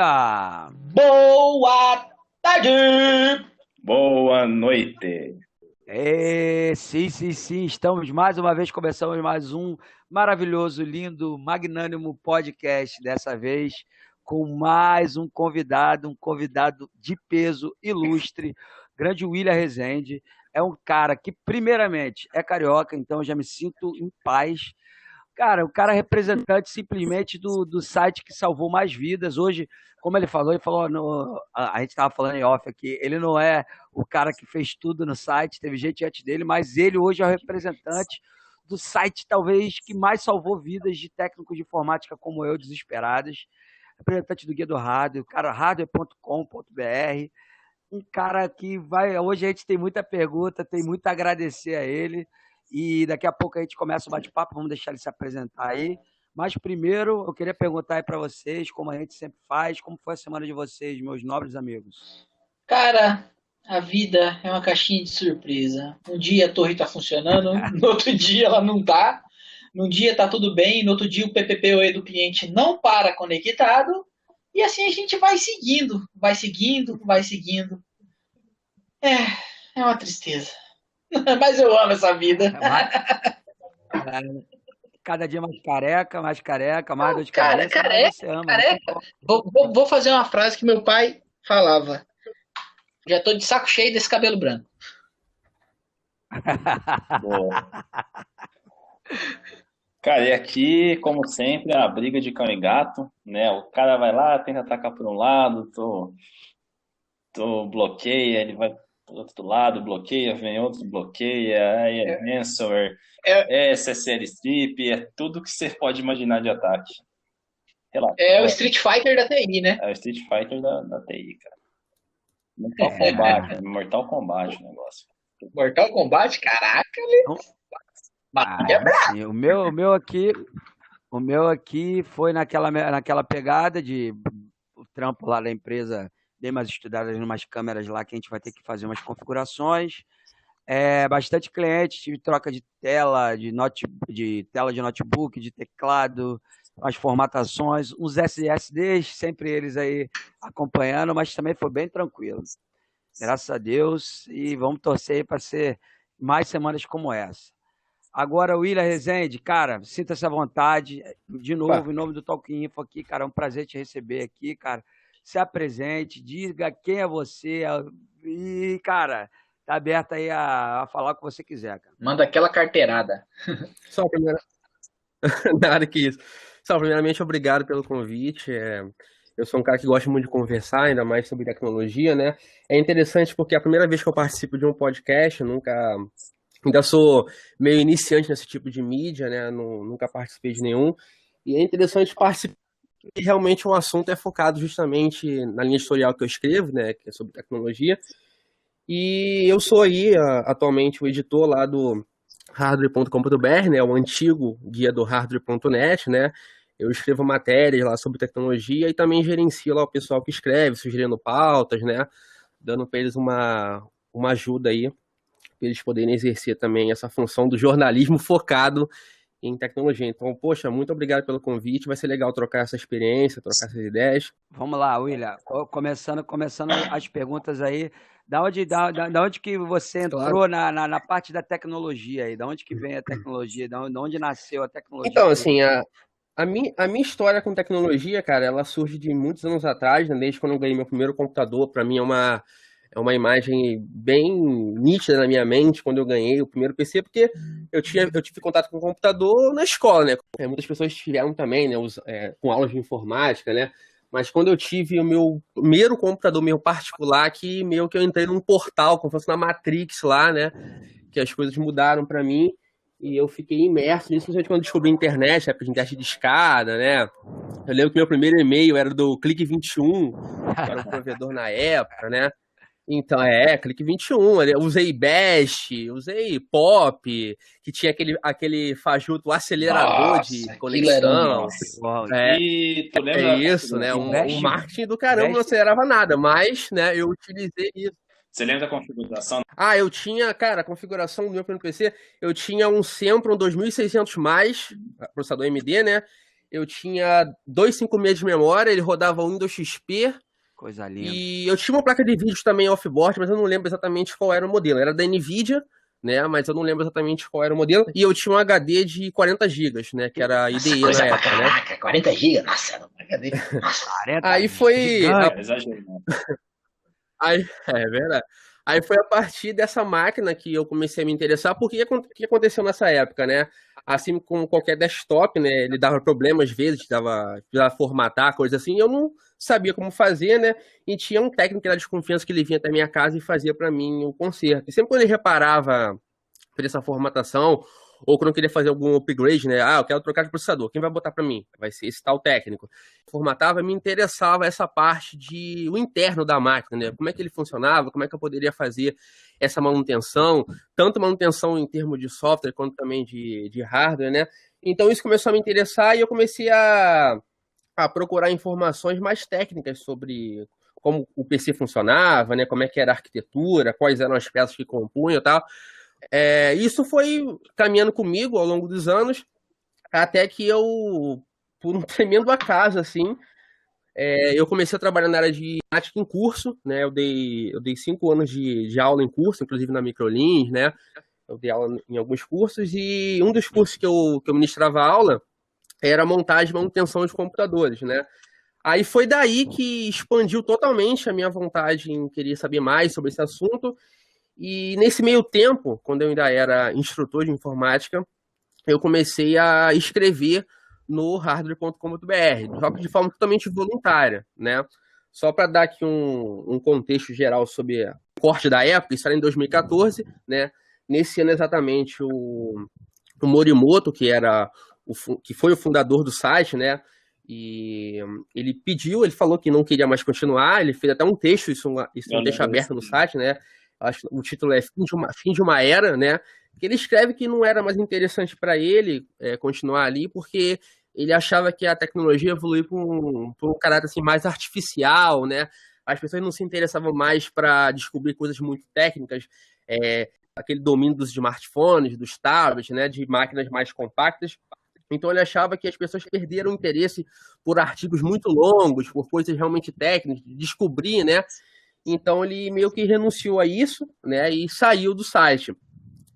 dia! Boa tarde! Boa noite! Sim, estamos mais uma vez, começamos mais um maravilhoso, lindo, magnânimo podcast, dessa vez com mais um convidado de peso, ilustre, grande William Rezende. É um cara que, primeiramente, é carioca, então eu já me sinto em paz. Cara, o cara é representante simplesmente do site que salvou mais vidas. Hoje, como ele falou, a gente estava falando em off aqui, ele não é o cara que fez tudo no site, teve gente antes dele, mas ele hoje é o representante do site, talvez, que mais salvou vidas de técnicos de informática como eu, desesperadas. Representante do Guia do Hardware, cara, hardware.com.br. Um cara que vai. Hoje a gente tem muita pergunta, tem muito a agradecer a ele. E daqui a pouco a gente começa o bate-papo, vamos deixar ele se apresentar aí. Mas primeiro, eu queria perguntar aí para vocês, como a gente sempre faz, como foi a semana de vocês, meus nobres amigos? Cara, a vida é uma caixinha de surpresa. Um dia a torre tá funcionando, no outro dia ela não tá. Num dia tá tudo bem, no outro dia o PPPoE do cliente não para conectado. E assim a gente vai seguindo, vai seguindo, vai seguindo. É uma tristeza. Mas eu amo essa vida. Cada dia mais careca, mais dor de Cara, cabeça, mas você ama, não tem careca. como. Vou fazer uma frase que meu pai falava. Já tô de saco cheio desse cabelo branco. Boa. Cara, e aqui, como sempre, a briga de cão e gato, né? O cara vai lá, tenta atacar por um lado, bloqueia, ele vai pro outro lado, bloqueia, vem outro, bloqueia, aí é ransomware, é SSL strip, é tudo que você pode imaginar de ataque. Relaxa, É o Street Fighter da TI, né? é o Street Fighter da TI, cara. Mortal Kombat o negócio. Mortal Kombat, caraca, Então, batalha brava. sim, o meu aqui foi naquela pegada de o trampo lá da empresa, dei umas estudadas em umas câmeras lá que a gente vai ter que fazer umas configurações. Bastante cliente, tive troca de tela, de tela de notebook, de teclado, as formatações, uns SSDs, sempre eles aí acompanhando, mas também foi bem tranquilo. Graças a Deus, e vamos torcer aí para ser mais semanas como essa. Agora, William Rezende, cara, sinta-se à vontade. De novo, em nome do Talk Info aqui, cara, é um prazer te receber aqui, cara. Se apresente, diga quem é você e, cara, tá aberto aí a falar o que você quiser, cara. Manda aquela carteirada. Só primeira... Nada que isso. Só, primeiramente, obrigado pelo convite. Eu sou um cara que gosta muito de conversar, ainda mais sobre tecnologia, né? É interessante porque é a primeira vez que eu participo de um podcast, ainda sou meio iniciante nesse tipo de mídia, né? Nunca participei de nenhum. E é interessante participar, porque realmente o assunto é focado justamente na linha editorial que eu escrevo, né? Que é sobre tecnologia. E eu sou aí, atualmente, o editor lá do hardware.com.br, né? O antigo guia do hardware.net, né? Eu escrevo matérias lá sobre tecnologia e também gerencio lá o pessoal que escreve, sugerindo pautas, né? Dando para eles uma ajuda aí, para eles poderem exercer também essa função do jornalismo focado em tecnologia. Então, poxa, muito obrigado pelo convite. Vai ser legal trocar essa experiência, trocar essas ideias. Vamos lá, William. Começando as perguntas aí. Da onde que você entrou na parte da tecnologia aí? Da onde que vem a tecnologia? Da onde nasceu a tecnologia? Então, assim, a minha história com tecnologia, cara, ela surge de muitos anos atrás, né? Desde quando eu ganhei meu primeiro computador. Para mim é uma imagem bem nítida na minha mente quando eu ganhei o primeiro PC, porque eu tive contato com o computador na escola, né? Muitas pessoas tiveram também, né? Com aulas de informática, né? Mas quando eu tive o meu primeiro computador meu particular, que meio que eu entrei num portal, como se fosse na Matrix lá, né? Que as coisas mudaram para mim. E eu fiquei imerso nisso, principalmente quando eu descobri a internet, época de teste de escada, né? Eu lembro que meu primeiro e-mail era do Clique21, que era o provedor na época, né? Então, Clique21, eu usei Bash, usei Pop, que tinha aquele fajuto acelerador de conexão. E tu lembra isso, né? Um marketing do caramba, não acelerava nada, mas, né, eu utilizei isso. Você lembra da configuração? Eu tinha, cara, a configuração do meu primeiro PC, eu tinha um Sempron 2600+, processador AMD, né? eu tinha 256 de memória, ele rodava Windows XP. Coisa linda. E eu tinha uma placa de vídeo também off-board, mas eu não lembro exatamente qual era o modelo. Era da NVIDIA, né? Mas eu não lembro exatamente qual era o modelo. E eu tinha um HD de 40 GB, né? Que era a IDE na época, caraca, né? 40 GB, nossa, HD. Nossa. Aí foi... Aí, é verdade. Aí foi a partir dessa máquina que eu comecei a me interessar, porque o que aconteceu nessa época, né? Assim como qualquer desktop, né? Ele dava problemas às vezes, precisava formatar, coisa assim, e eu não sabia como fazer, né? E tinha um técnico da desconfiança que ele vinha até minha casa e fazia para mim o conserto. E sempre quando ele reparava por essa formatação, ou quando eu queria fazer algum upgrade, né? Eu quero trocar de processador, quem vai botar para mim? Vai ser esse tal técnico. Formatava, me interessava essa parte o interno da máquina, né? Como é que ele funcionava, como é que eu poderia fazer essa manutenção, tanto manutenção em termos de software, quanto também de hardware, né? Então isso começou a me interessar e eu comecei a procurar informações mais técnicas sobre como o PC funcionava, né? Como é que era a arquitetura, quais eram as peças que compunham e tal. Isso foi caminhando comigo ao longo dos anos, até que eu, por um tremendo acaso, assim, eu comecei a trabalhar na área de matemática em curso, né? Eu dei 5 anos de aula em curso, inclusive na Microlins, né? Eu dei aula em alguns cursos e um dos cursos que eu ministrava aula era montagem e manutenção de computadores, né? Aí foi daí que expandiu totalmente a minha vontade em querer saber mais sobre esse assunto. E nesse meio tempo, quando eu ainda era instrutor de informática, eu comecei a escrever no hardware.com.br, só que de forma totalmente voluntária, né? Só para dar aqui um contexto geral sobre o corte da época, isso era em 2014, né? Nesse ano exatamente o Morimoto, que foi o fundador do site, né? E ele falou que não queria mais continuar, ele fez até um texto, isso é um texto aberto no site, né? Acho que o título é Fim de uma Era, né? Que ele escreve que não era mais interessante para ele continuar ali, porque ele achava que a tecnologia evoluiu para um caráter assim, mais artificial, né? As pessoas não se interessavam mais para descobrir coisas muito técnicas, aquele domínio dos smartphones, dos tablets, né? De máquinas mais compactas. Então ele achava que as pessoas perderam interesse por artigos muito longos, por coisas realmente técnicas, de descobrir, né? Então ele meio que renunciou a isso, né, e saiu do site.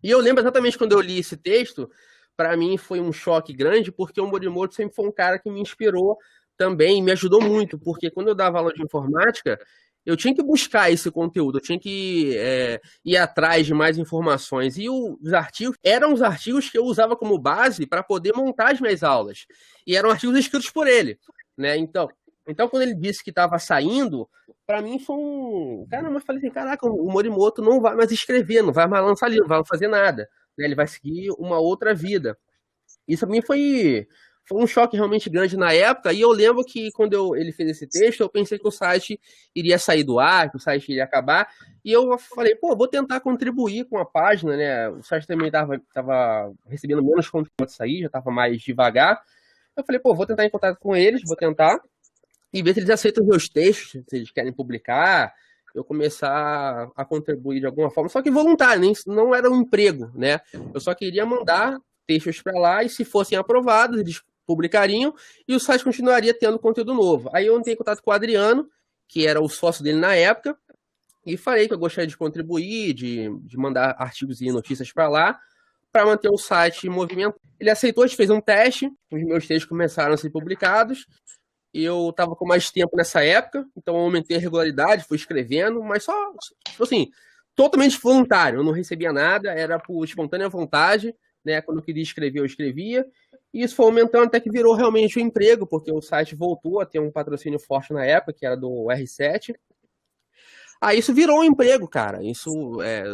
E eu lembro exatamente quando eu li esse texto, para mim foi um choque grande, porque o Morimoto sempre foi um cara que me inspirou também, me ajudou muito, porque quando eu dava aula de informática, eu tinha que buscar esse conteúdo, eu tinha que ir atrás de mais informações. E os artigos eram os artigos que eu usava como base para poder montar as minhas aulas. E eram artigos escritos por ele, né? Então quando ele disse que estava saindo, para mim foi um... Caramba, eu falei assim, caraca, o Morimoto não vai mais escrever, não vai mais lançar livro, não vai fazer nada, né? Ele vai seguir uma outra vida. Isso para mim foi um choque realmente grande na época, e eu lembro que quando ele fez esse texto, eu pensei que o site iria sair do ar, que o site iria acabar, e eu falei, vou tentar contribuir com a página, né? O site também estava recebendo menos conteúdo de sair, já estava mais devagar. Eu falei, vou tentar em contato com eles, vou tentar, e ver se eles aceitam os meus textos, se eles querem publicar, eu começar a contribuir de alguma forma, só que voluntário, não era um emprego, né? Eu só queria mandar textos para lá e se fossem aprovados, eles publicariam e o site continuaria tendo conteúdo novo. Aí eu entrei em contato com o Adriano, que era o sócio dele na época, e falei que eu gostaria de contribuir, de mandar artigos e notícias para lá, para manter o site em movimento. Ele aceitou, a gente fez um teste, os meus textos começaram a ser publicados. Eu estava com mais tempo nessa época, então eu aumentei a regularidade, fui escrevendo, mas só, assim, totalmente voluntário. Eu não recebia nada, era por espontânea vontade, né? Quando eu queria escrever, eu escrevia. E isso foi aumentando até que virou realmente um emprego, porque o site voltou a ter um patrocínio forte na época, que era do R7. Aí isso virou um emprego, cara. Isso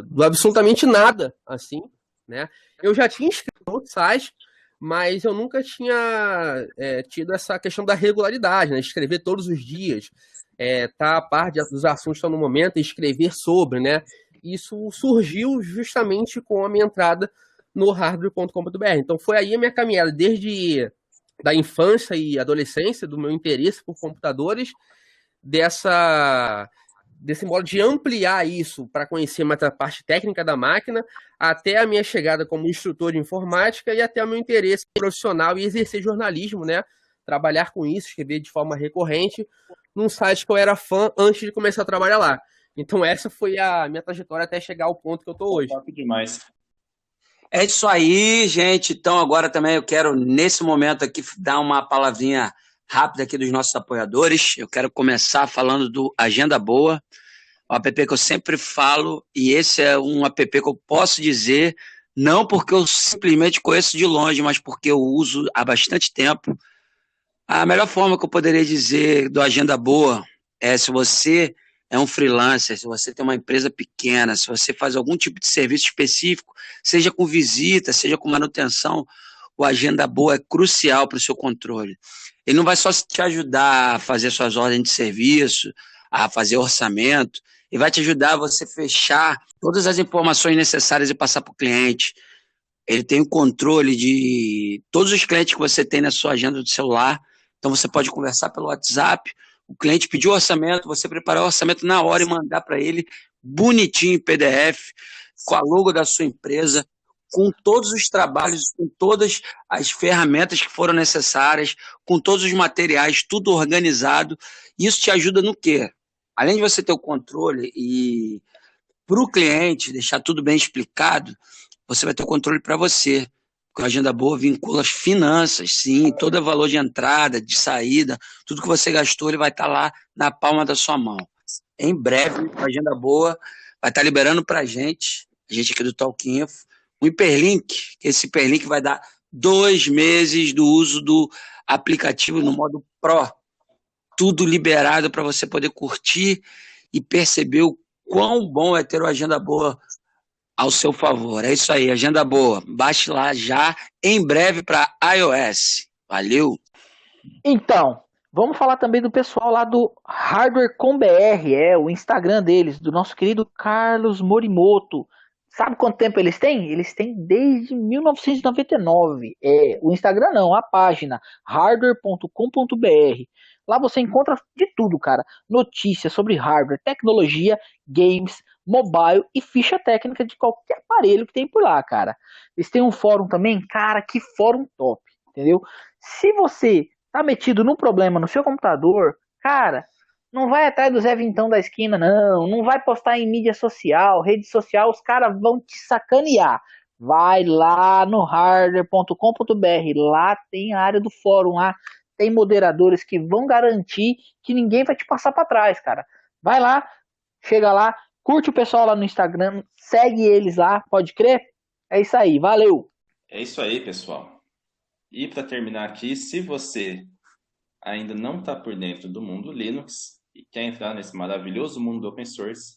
do absolutamente nada, assim, né? Eu já tinha escrito no outro site, mas eu nunca tinha tido essa questão da regularidade, né? Escrever todos os dias, tá a par dos assuntos que estão no momento e escrever sobre, né? Isso surgiu justamente com a minha entrada no hardware.com.br. Então foi aí a minha caminhada, desde da infância e adolescência, do meu interesse por computadores, desse modo de ampliar isso para conhecer mais a parte técnica da máquina, até a minha chegada como instrutor de informática e até o meu interesse profissional e exercer jornalismo, né, trabalhar com isso, escrever de forma recorrente, num site que eu era fã antes de começar a trabalhar lá. Então essa foi a minha trajetória até chegar ao ponto que eu tô hoje. Top demais. É isso aí, gente. Então agora também eu quero, nesse momento aqui, dar uma palavrinha rápida aqui dos nossos apoiadores. Eu quero começar falando do Agenda Boa, um app que eu sempre falo, e esse é um app que eu posso dizer, não porque eu simplesmente conheço de longe, mas porque eu uso há bastante tempo. A melhor forma que eu poderia dizer do Agenda Boa é se você é um freelancer, se você tem uma empresa pequena, se você faz algum tipo de serviço específico, seja com visita, seja com manutenção, o Agenda Boa é crucial para o seu controle. Ele não vai só te ajudar a fazer suas ordens de serviço, a fazer orçamento, ele vai te ajudar a você fechar todas as informações necessárias e passar para o cliente. Ele tem o controle de todos os clientes que você tem na sua agenda do celular, então você pode conversar pelo WhatsApp, o cliente pediu orçamento, você preparar o orçamento na hora e mandar para ele bonitinho em PDF, com a logo da sua empresa, com todos os trabalhos, com todas as ferramentas que foram necessárias, com todos os materiais, tudo organizado. Isso te ajuda no quê? Além de você ter o controle e para o cliente deixar tudo bem explicado, você vai ter o controle para você. Porque a Agenda Boa vincula as finanças, sim, todo o valor de entrada, de saída, tudo que você gastou, ele vai estar lá na palma da sua mão. Em breve, a Agenda Boa vai estar liberando para a gente aqui do Talk Info, um hiperlink, que esse hiperlink vai dar 2 meses do uso do aplicativo no modo Pro. Tudo liberado para você poder curtir e perceber o quão bom é ter o Agenda Boa ao seu favor. É isso aí, Agenda Boa. Baixe lá já, em breve, para iOS. Valeu! Então, vamos falar também do pessoal lá do Hardware com BR, o Instagram deles, do nosso querido Carlos Morimoto. Sabe quanto tempo eles têm? Eles têm desde 1999. O Instagram não, a página hardware.com.br. Lá você encontra de tudo, cara. Notícias sobre hardware, tecnologia, games, mobile e ficha técnica de qualquer aparelho que tem por lá, cara. Eles têm um fórum também, cara, que fórum top, entendeu? Se você tá metido num problema no seu computador, cara, não vai atrás do Zé Vintão da esquina, não. Não vai postar em mídia social, rede social, os caras vão te sacanear. Vai lá no hardware.com.br, lá tem a área do fórum, lá tem moderadores que vão garantir que ninguém vai te passar para trás, cara. Vai lá, chega lá, curte o pessoal lá no Instagram, segue eles lá, pode crer? É isso aí, valeu! É isso aí, pessoal. E para terminar aqui, se você ainda não está por dentro do mundo Linux e quer entrar nesse maravilhoso mundo do open source,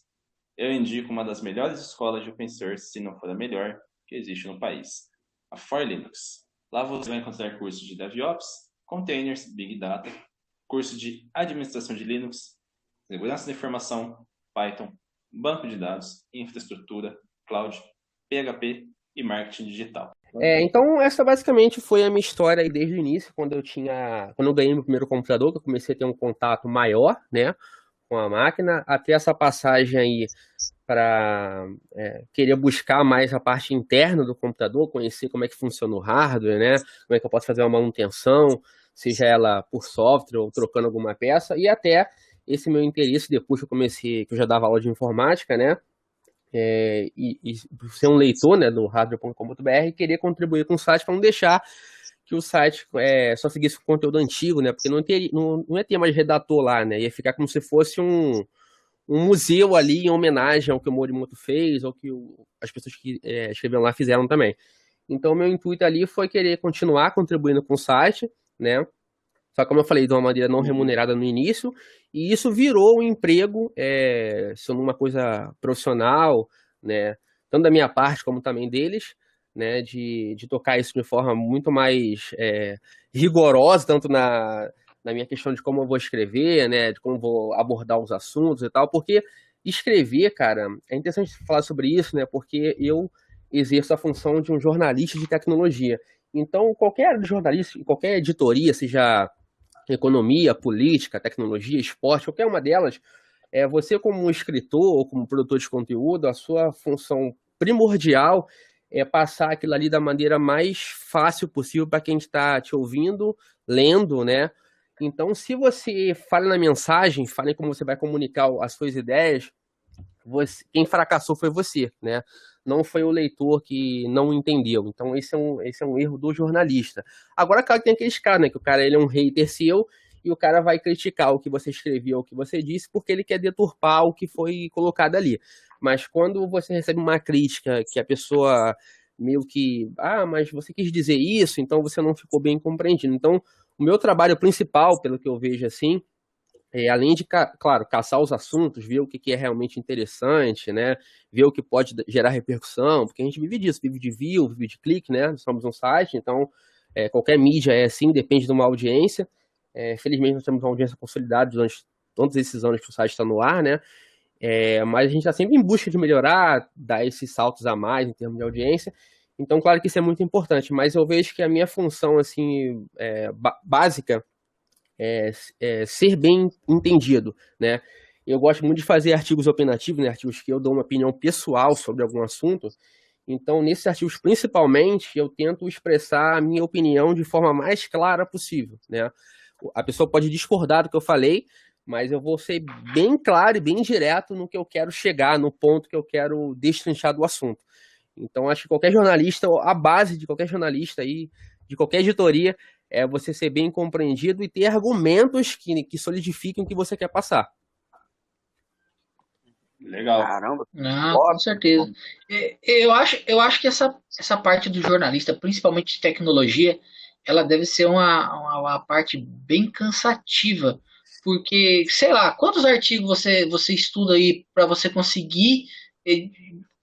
eu indico uma das melhores escolas de open source, se não for a melhor, que existe no país, a For Linux. Lá você vai encontrar cursos de DevOps, Containers, Big Data, curso de Administração de Linux, Segurança da Informação, Python, Banco de Dados, Infraestrutura, Cloud, PHP e Marketing Digital. Então essa basicamente foi a minha história aí desde o início, quando eu ganhei meu primeiro computador, que eu comecei a ter um contato maior, né, com a máquina, até essa passagem aí para querer buscar mais a parte interna do computador, conhecer como é que funciona o hardware, né, como é que eu posso fazer uma manutenção, seja ela por software ou trocando alguma peça, e até esse meu interesse, depois que que eu já dava aula de informática, né, e ser um leitor, né, do hardware.com.br e querer contribuir com o site para não deixar que o site só seguisse o conteúdo antigo, né, porque não ia ter mais redator lá, né, ia ficar como se fosse um museu ali em homenagem ao que o Morimoto fez, ou que as pessoas que escreveram lá fizeram também. Então, o meu intuito ali foi querer continuar contribuindo com o site, né, só que, como eu falei, de uma maneira não remunerada no início, e isso virou um emprego, sendo uma coisa profissional, né, tanto da minha parte como também deles, né, de tocar isso de forma muito mais rigorosa, tanto na minha questão de como eu vou escrever, né, de como eu vou abordar os assuntos e tal, porque escrever, cara, é interessante falar sobre isso, né, porque eu exerço a função de um jornalista de tecnologia. Então, qualquer jornalista, qualquer editoria, seja economia, política, tecnologia, esporte, qualquer uma delas, você como um escritor ou como produtor de conteúdo, a sua função primordial passar aquilo ali da maneira mais fácil possível para quem está te ouvindo, lendo, né? Então, se você fala na mensagem, fala em como você vai comunicar as suas ideias, quem fracassou foi você, né? Não foi o leitor que não entendeu. Então, esse é um erro do jornalista. Agora, claro que tem aqueles caras, né? Que o cara ele é um hater seu e o cara vai criticar o que você escreveu, o que você disse, porque ele quer deturpar o que foi colocado ali. Mas quando você recebe uma crítica que a pessoa meio que, mas você quis dizer isso, então você não ficou bem compreendido. Então, o meu trabalho principal, pelo que eu vejo assim, além de, claro, caçar os assuntos, ver o que é realmente interessante, né? Ver o que pode gerar repercussão, porque a gente vive disso, vive de view, vive de clique, né? Nós somos um site, então qualquer mídia é assim, depende de uma audiência. Felizmente nós temos uma audiência consolidada durante todos esses anos que o site está no ar, né? Mas a gente está sempre em busca de melhorar, dar esses saltos a mais em termos de audiência. Então, claro que isso é muito importante, mas eu vejo que a minha função assim, básica é ser bem entendido, né? Eu gosto muito de fazer artigos opinativos, né? Artigos que eu dou uma opinião pessoal sobre algum assunto. Então, nesses artigos, principalmente, eu tento expressar a minha opinião de forma mais clara possível, né? A pessoa pode discordar do que eu falei, mas eu vou ser bem claro e bem direto no que eu quero chegar, no ponto que eu quero destrinchar do assunto. Então, acho que qualquer jornalista, a base de qualquer jornalista aí, de qualquer editoria, é você ser bem compreendido e ter argumentos que solidifiquem o que você quer passar. Legal. Caramba. Não, com certeza. Eu acho que essa parte do jornalista, principalmente de tecnologia, ela deve ser uma parte bem cansativa. Porque, sei lá, quantos artigos você estuda aí para você conseguir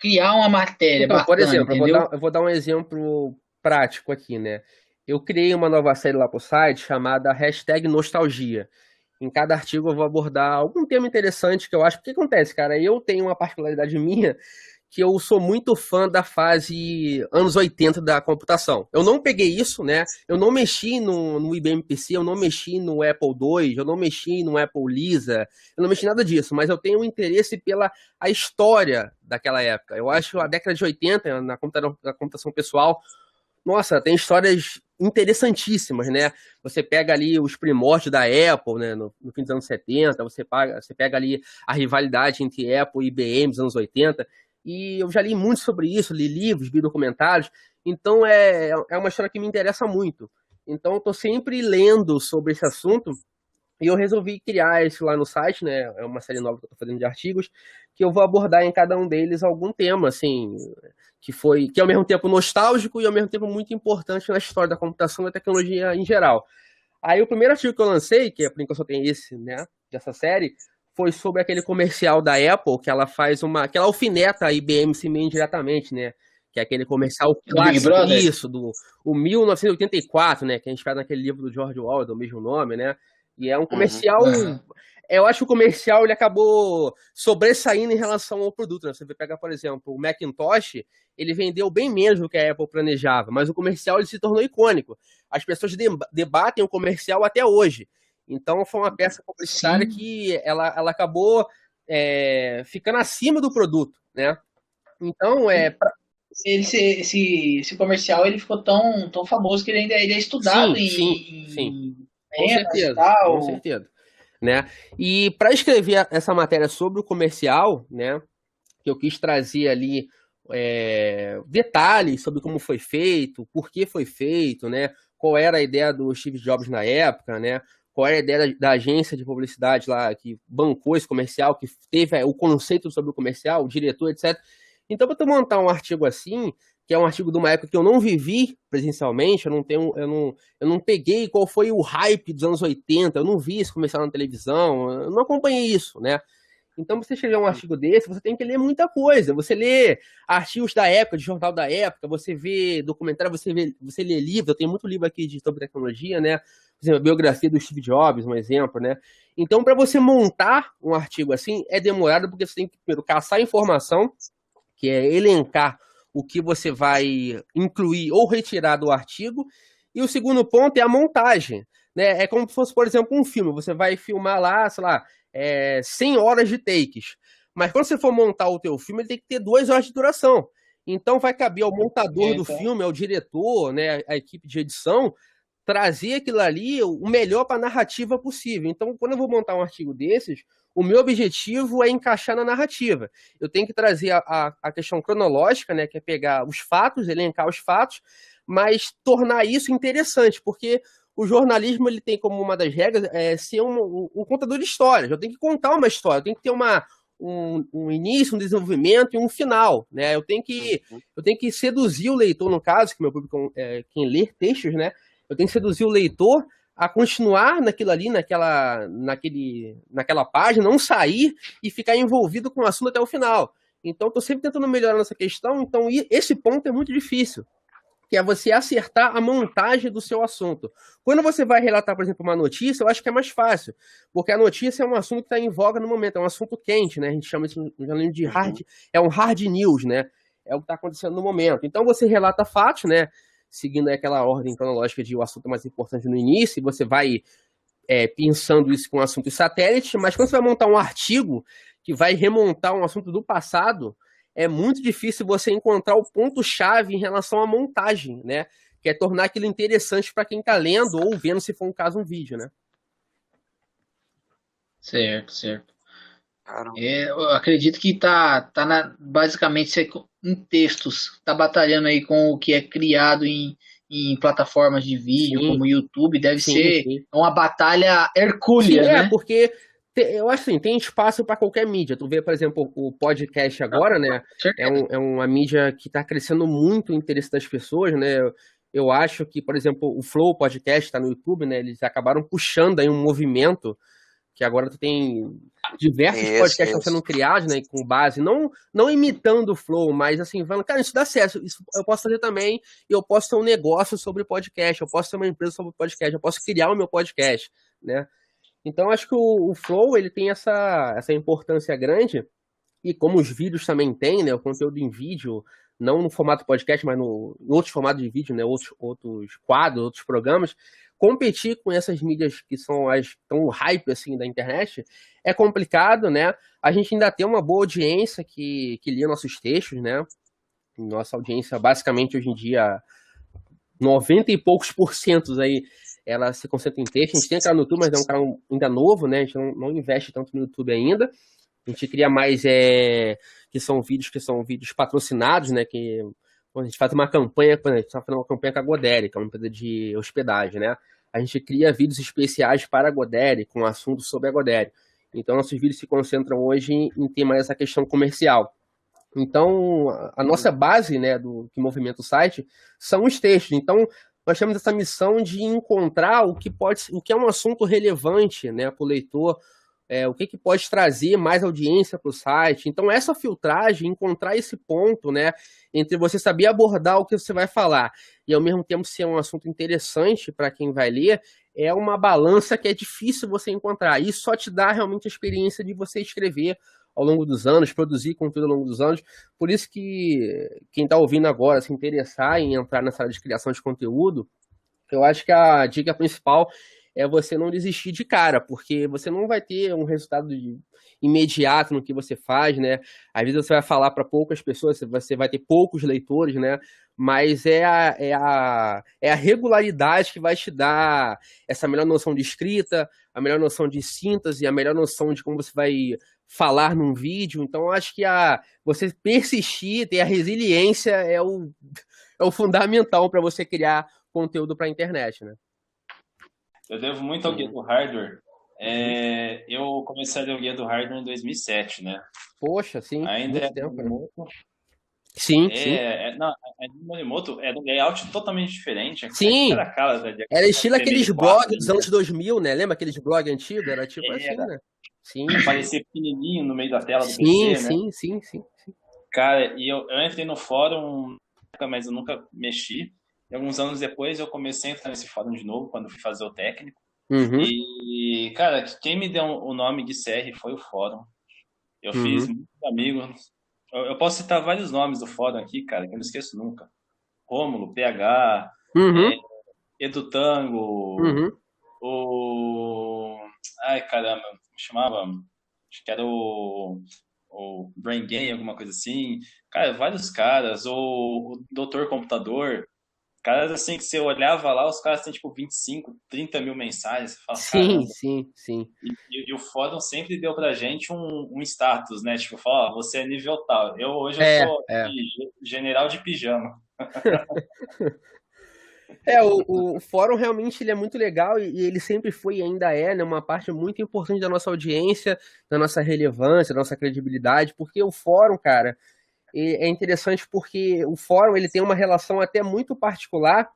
criar uma matéria Então, bacana, por exemplo, entendeu? eu vou dar um exemplo prático aqui, né? Eu criei uma nova série lá pro site chamada #Nostalgia. Em cada artigo eu vou abordar algum tema interessante que eu acho. O que acontece, cara? Eu tenho uma particularidade minha que eu sou muito fã da fase anos 80 da computação. Eu não peguei isso, né? Eu não mexi no IBM PC, eu não mexi no Apple II, eu não mexi no Apple Lisa, eu não mexi nada disso, mas eu tenho um interesse pela a história daquela época. Eu acho a década de 80, na computação pessoal, nossa, tem histórias interessantíssimas, né? Você pega ali os primórdios da Apple, né? No fim dos anos 70, você pega ali a rivalidade entre Apple e IBM nos anos 80, e eu já li muito sobre isso, li livros, vi documentários, então é uma história que me interessa muito. Então eu estou sempre lendo sobre esse assunto, e eu resolvi criar isso lá no site, né? É uma série nova que eu estou fazendo de artigos, que eu vou abordar em cada um deles algum tema, assim, que é ao mesmo tempo nostálgico e ao mesmo tempo muito importante na história da computação e da tecnologia em geral. Aí o primeiro artigo que eu lancei, que é por enquanto só tem esse, né, dessa série, foi sobre aquele comercial da Apple, que ela que ela alfineta a IBM meio indiretamente, né? Que é aquele comercial clássico, isso, o 1984, né? Que a gente faz naquele livro do George Orwell, do mesmo nome, né? E é um comercial. Eu acho que o comercial ele acabou sobressaindo em relação ao produto, né? Você pega, por exemplo, o Macintosh, ele vendeu bem menos do que a Apple planejava, mas o comercial ele se tornou icônico. As pessoas debatem o comercial até hoje. Então foi uma peça publicitária que ela acabou ficando acima do produto, né? Então esse comercial ele ficou tão famoso que ele é estudado sim. Com certeza, com certeza. Né? E para escrever essa matéria sobre o comercial, né, que eu quis trazer ali detalhes sobre como foi feito, por que foi feito, né, qual era a ideia do Steve Jobs na época, né, qual era a ideia da agência de publicidade lá que bancou esse comercial, que teve o conceito sobre o comercial, o diretor, etc. Então, para tu montar um artigo assim, que é um artigo de uma época que eu não vivi presencialmente, eu não peguei qual foi o hype dos anos 80, eu não vi isso comercial na televisão, eu não acompanhei isso, né? Então, você escrever um artigo desse, você tem que ler muita coisa. Você lê artigos da época, de jornal da época, você vê documentário, você lê livro. Eu tenho muito livro aqui sobre tecnologia, né? Por exemplo, a biografia do Steve Jobs, um exemplo, né? Então, para você montar um artigo assim, é demorado, porque você tem que primeiro caçar informação, que é elencar o que você vai incluir ou retirar do artigo. E o segundo ponto é a montagem, né? É como se fosse, por exemplo, um filme. Você vai filmar lá, sei lá, 100 horas de takes. Mas quando você for montar o teu filme, ele tem que ter 2 horas de duração. Então vai caber ao montador do Então, filme, ao diretor, né, a equipe de edição, trazer aquilo ali o melhor para a narrativa possível. Então, quando eu vou montar um artigo desses, o meu objetivo é encaixar na narrativa. Eu tenho que trazer a questão cronológica, né, que é pegar os fatos, elencar os fatos, mas tornar isso interessante, porque o jornalismo ele tem como uma das regras ser um contador de histórias. Eu tenho que contar uma história, eu tenho que ter um início, um desenvolvimento e um final, né? Eu tenho que seduzir o leitor, no caso, que meu público é quem lê textos, né? Eu tenho que seduzir o leitor a continuar naquilo ali, naquela página, não sair e ficar envolvido com o assunto até o final. Então, estou sempre tentando melhorar nessa questão. Então, esse ponto é muito difícil, que é você acertar a montagem do seu assunto. Quando você vai relatar, por exemplo, uma notícia, eu acho que é mais fácil, porque a notícia é um assunto que está em voga no momento, é um assunto quente, né? A gente chama isso de é um hard news, né? É o que está acontecendo no momento. Então você relata fatos, né? Seguindo aquela ordem cronológica de o assunto mais importante no início, e você vai pensando isso com assuntos satélites, mas quando você vai montar um artigo que vai remontar um assunto do passado, é muito difícil você encontrar o ponto-chave em relação à montagem, né? Que é tornar aquilo interessante para quem está lendo ou vendo, se for um caso, um vídeo, né? certo, certo. Caramba. Eu acredito que basicamente você, em textos, tá batalhando aí com o que é criado em plataformas de vídeo, Sim, como o YouTube, deve sim, ser sim. uma batalha Sim, hercúlea, né? porque eu acho assim, tem espaço para qualquer mídia. Tu vê, por exemplo, o podcast agora, né? Certeza. É uma mídia que está crescendo muito o interesse das pessoas, né? Eu acho que, por exemplo, o Flow Podcast está no YouTube, né? Eles acabaram puxando aí um movimento que agora tu tem diversos podcasts que estão sendo criados, né, com base, não imitando o Flow, mas assim, falando, cara, isso dá certo, isso eu posso fazer também, e eu posso ter um negócio sobre podcast, eu posso ter uma empresa sobre podcast, eu posso criar o meu podcast, né? Então, acho que o Flow, ele tem essa importância grande, e como os vídeos também têm, né, o conteúdo em vídeo, não no formato podcast, mas em outros formatos de vídeo, né, outros quadros, outros programas, competir com essas mídias que são as tão hype assim da internet é complicado, né? A gente ainda tem uma boa audiência que lê nossos textos, né? Nossa audiência, basicamente, hoje em dia, 90 e poucos por cento aí, ela se concentra em texto. A gente tem canal no YouTube, mas é um canal ainda novo, né? A gente não investe tanto no YouTube ainda. A gente cria mais que são vídeos patrocinados, né? Que quando a gente faz uma campanha, quando a gente está fazendo uma campanha com a Godere, que é uma empresa de hospedagem, né? A gente cria vídeos especiais para a Godere, com assuntos sobre a Godere. Então, nossos vídeos se concentram hoje em ter mais essa questão comercial. Então, a nossa base, né, do que movimenta o site, são os textos. Então, nós temos essa missão de encontrar o que é um assunto relevante, né, para o leitor, o que pode trazer mais audiência para o site. Então, essa filtragem, encontrar esse ponto, né, entre você saber abordar o que você vai falar e, ao mesmo tempo, ser um assunto interessante para quem vai ler, é uma balança que é difícil você encontrar. Isso só te dá realmente a experiência de você escrever ao longo dos anos, produzir conteúdo ao longo dos anos. Por isso que quem está ouvindo agora se interessar em entrar nessa área de criação de conteúdo, eu acho que a dica principal é você não desistir de cara, porque você não vai ter um resultado imediato no que você faz, né? Às vezes você vai falar para poucas pessoas, você vai ter poucos leitores, né? Mas é a regularidade que vai te dar essa melhor noção de escrita, a melhor noção de síntese, a melhor noção de como você vai falar num vídeo. Então, eu acho que você persistir, ter a resiliência é o fundamental para você criar conteúdo para a internet, né? Eu devo muito ao Guia do Hardware. Eu comecei a ler o Guia do Hardware em 2007, né? Poxa, sim, Ainda muito é tempo, né? Morimoto. Sim, sim. Não, a do Morimoto é um layout totalmente diferente. Sim, Era cara de era estilo aqueles HTML4, blogs dos anos 2000, né? Lembra aqueles blogs antigos? Era tipo assim, né? Sim, parecia pequenininho no meio da tela do sim, PC, né? sim. Cara, e eu entrei no fórum, mas eu nunca mexi. E alguns anos depois eu comecei a entrar nesse fórum de novo, quando fui fazer o técnico. Uhum, E, cara, quem me deu o nome de CR foi o fórum. Eu fiz uhum, muitos amigos. Eu posso citar vários nomes do fórum aqui, cara, que eu não esqueço nunca. Rômulo, PH, uhum, Edutango, uhum. o... Ai, caramba, me chamava... Acho que era ou Brain Game, alguma coisa assim. Cara, vários caras, ou o Doutor Computador. Caras assim que você olhava lá, os caras têm tipo 25, 30 mil mensagens. Você fala, Sim, caramba. sim, sim. E o fórum sempre deu pra gente um status, né? Tipo, fala, ó, você é nível tal. Hoje eu É, sou é. general de pijama. O fórum realmente ele é muito legal e ele sempre foi e ainda é, né, uma parte muito importante da nossa audiência, da nossa relevância, da nossa credibilidade, porque o fórum, cara, é interessante porque o fórum ele tem uma relação até muito particular.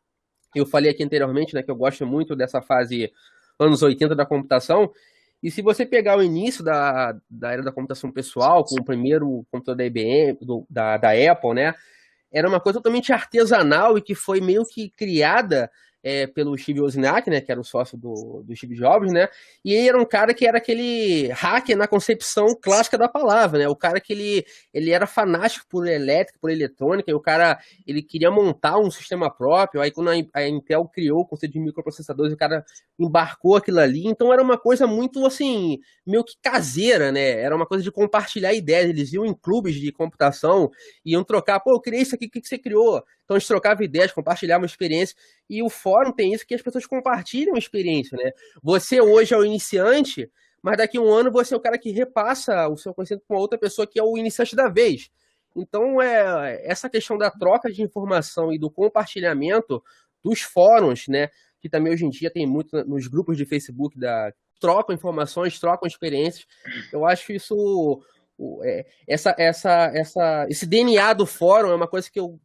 Eu falei aqui anteriormente, né, que eu gosto muito dessa fase anos 80 da computação. E se você pegar o início da era da computação pessoal, com o primeiro computador da IBM, da Apple, né, era uma coisa totalmente artesanal e que foi meio que criada pelo Steve Wozniak, né, que era o sócio do Steve Jobs, né, e ele era um cara que era aquele hacker na concepção clássica da palavra, né, o cara que ele era fanático por elétrica, por eletrônica, e o cara, ele queria montar um sistema próprio, aí quando a Intel criou o conceito de microprocessadores, o cara embarcou aquilo ali, então era uma coisa muito, assim, meio que caseira, né, era uma coisa de compartilhar ideias, eles iam em clubes de computação, iam trocar, pô, eu criei isso aqui, o que você criou? Então eles trocavam ideias, compartilhavam experiências, e o fórum tem isso que as pessoas compartilham experiência, né? Você hoje é o iniciante, mas daqui a um ano você é o cara que repassa o seu conhecimento com outra pessoa que é o iniciante da vez. Então, essa questão da troca de informação e do compartilhamento dos fóruns, né? Que também hoje em dia tem muito nos grupos de Facebook, trocam informações, trocam experiências. Eu acho isso esse DNA do fórum é uma coisa que eu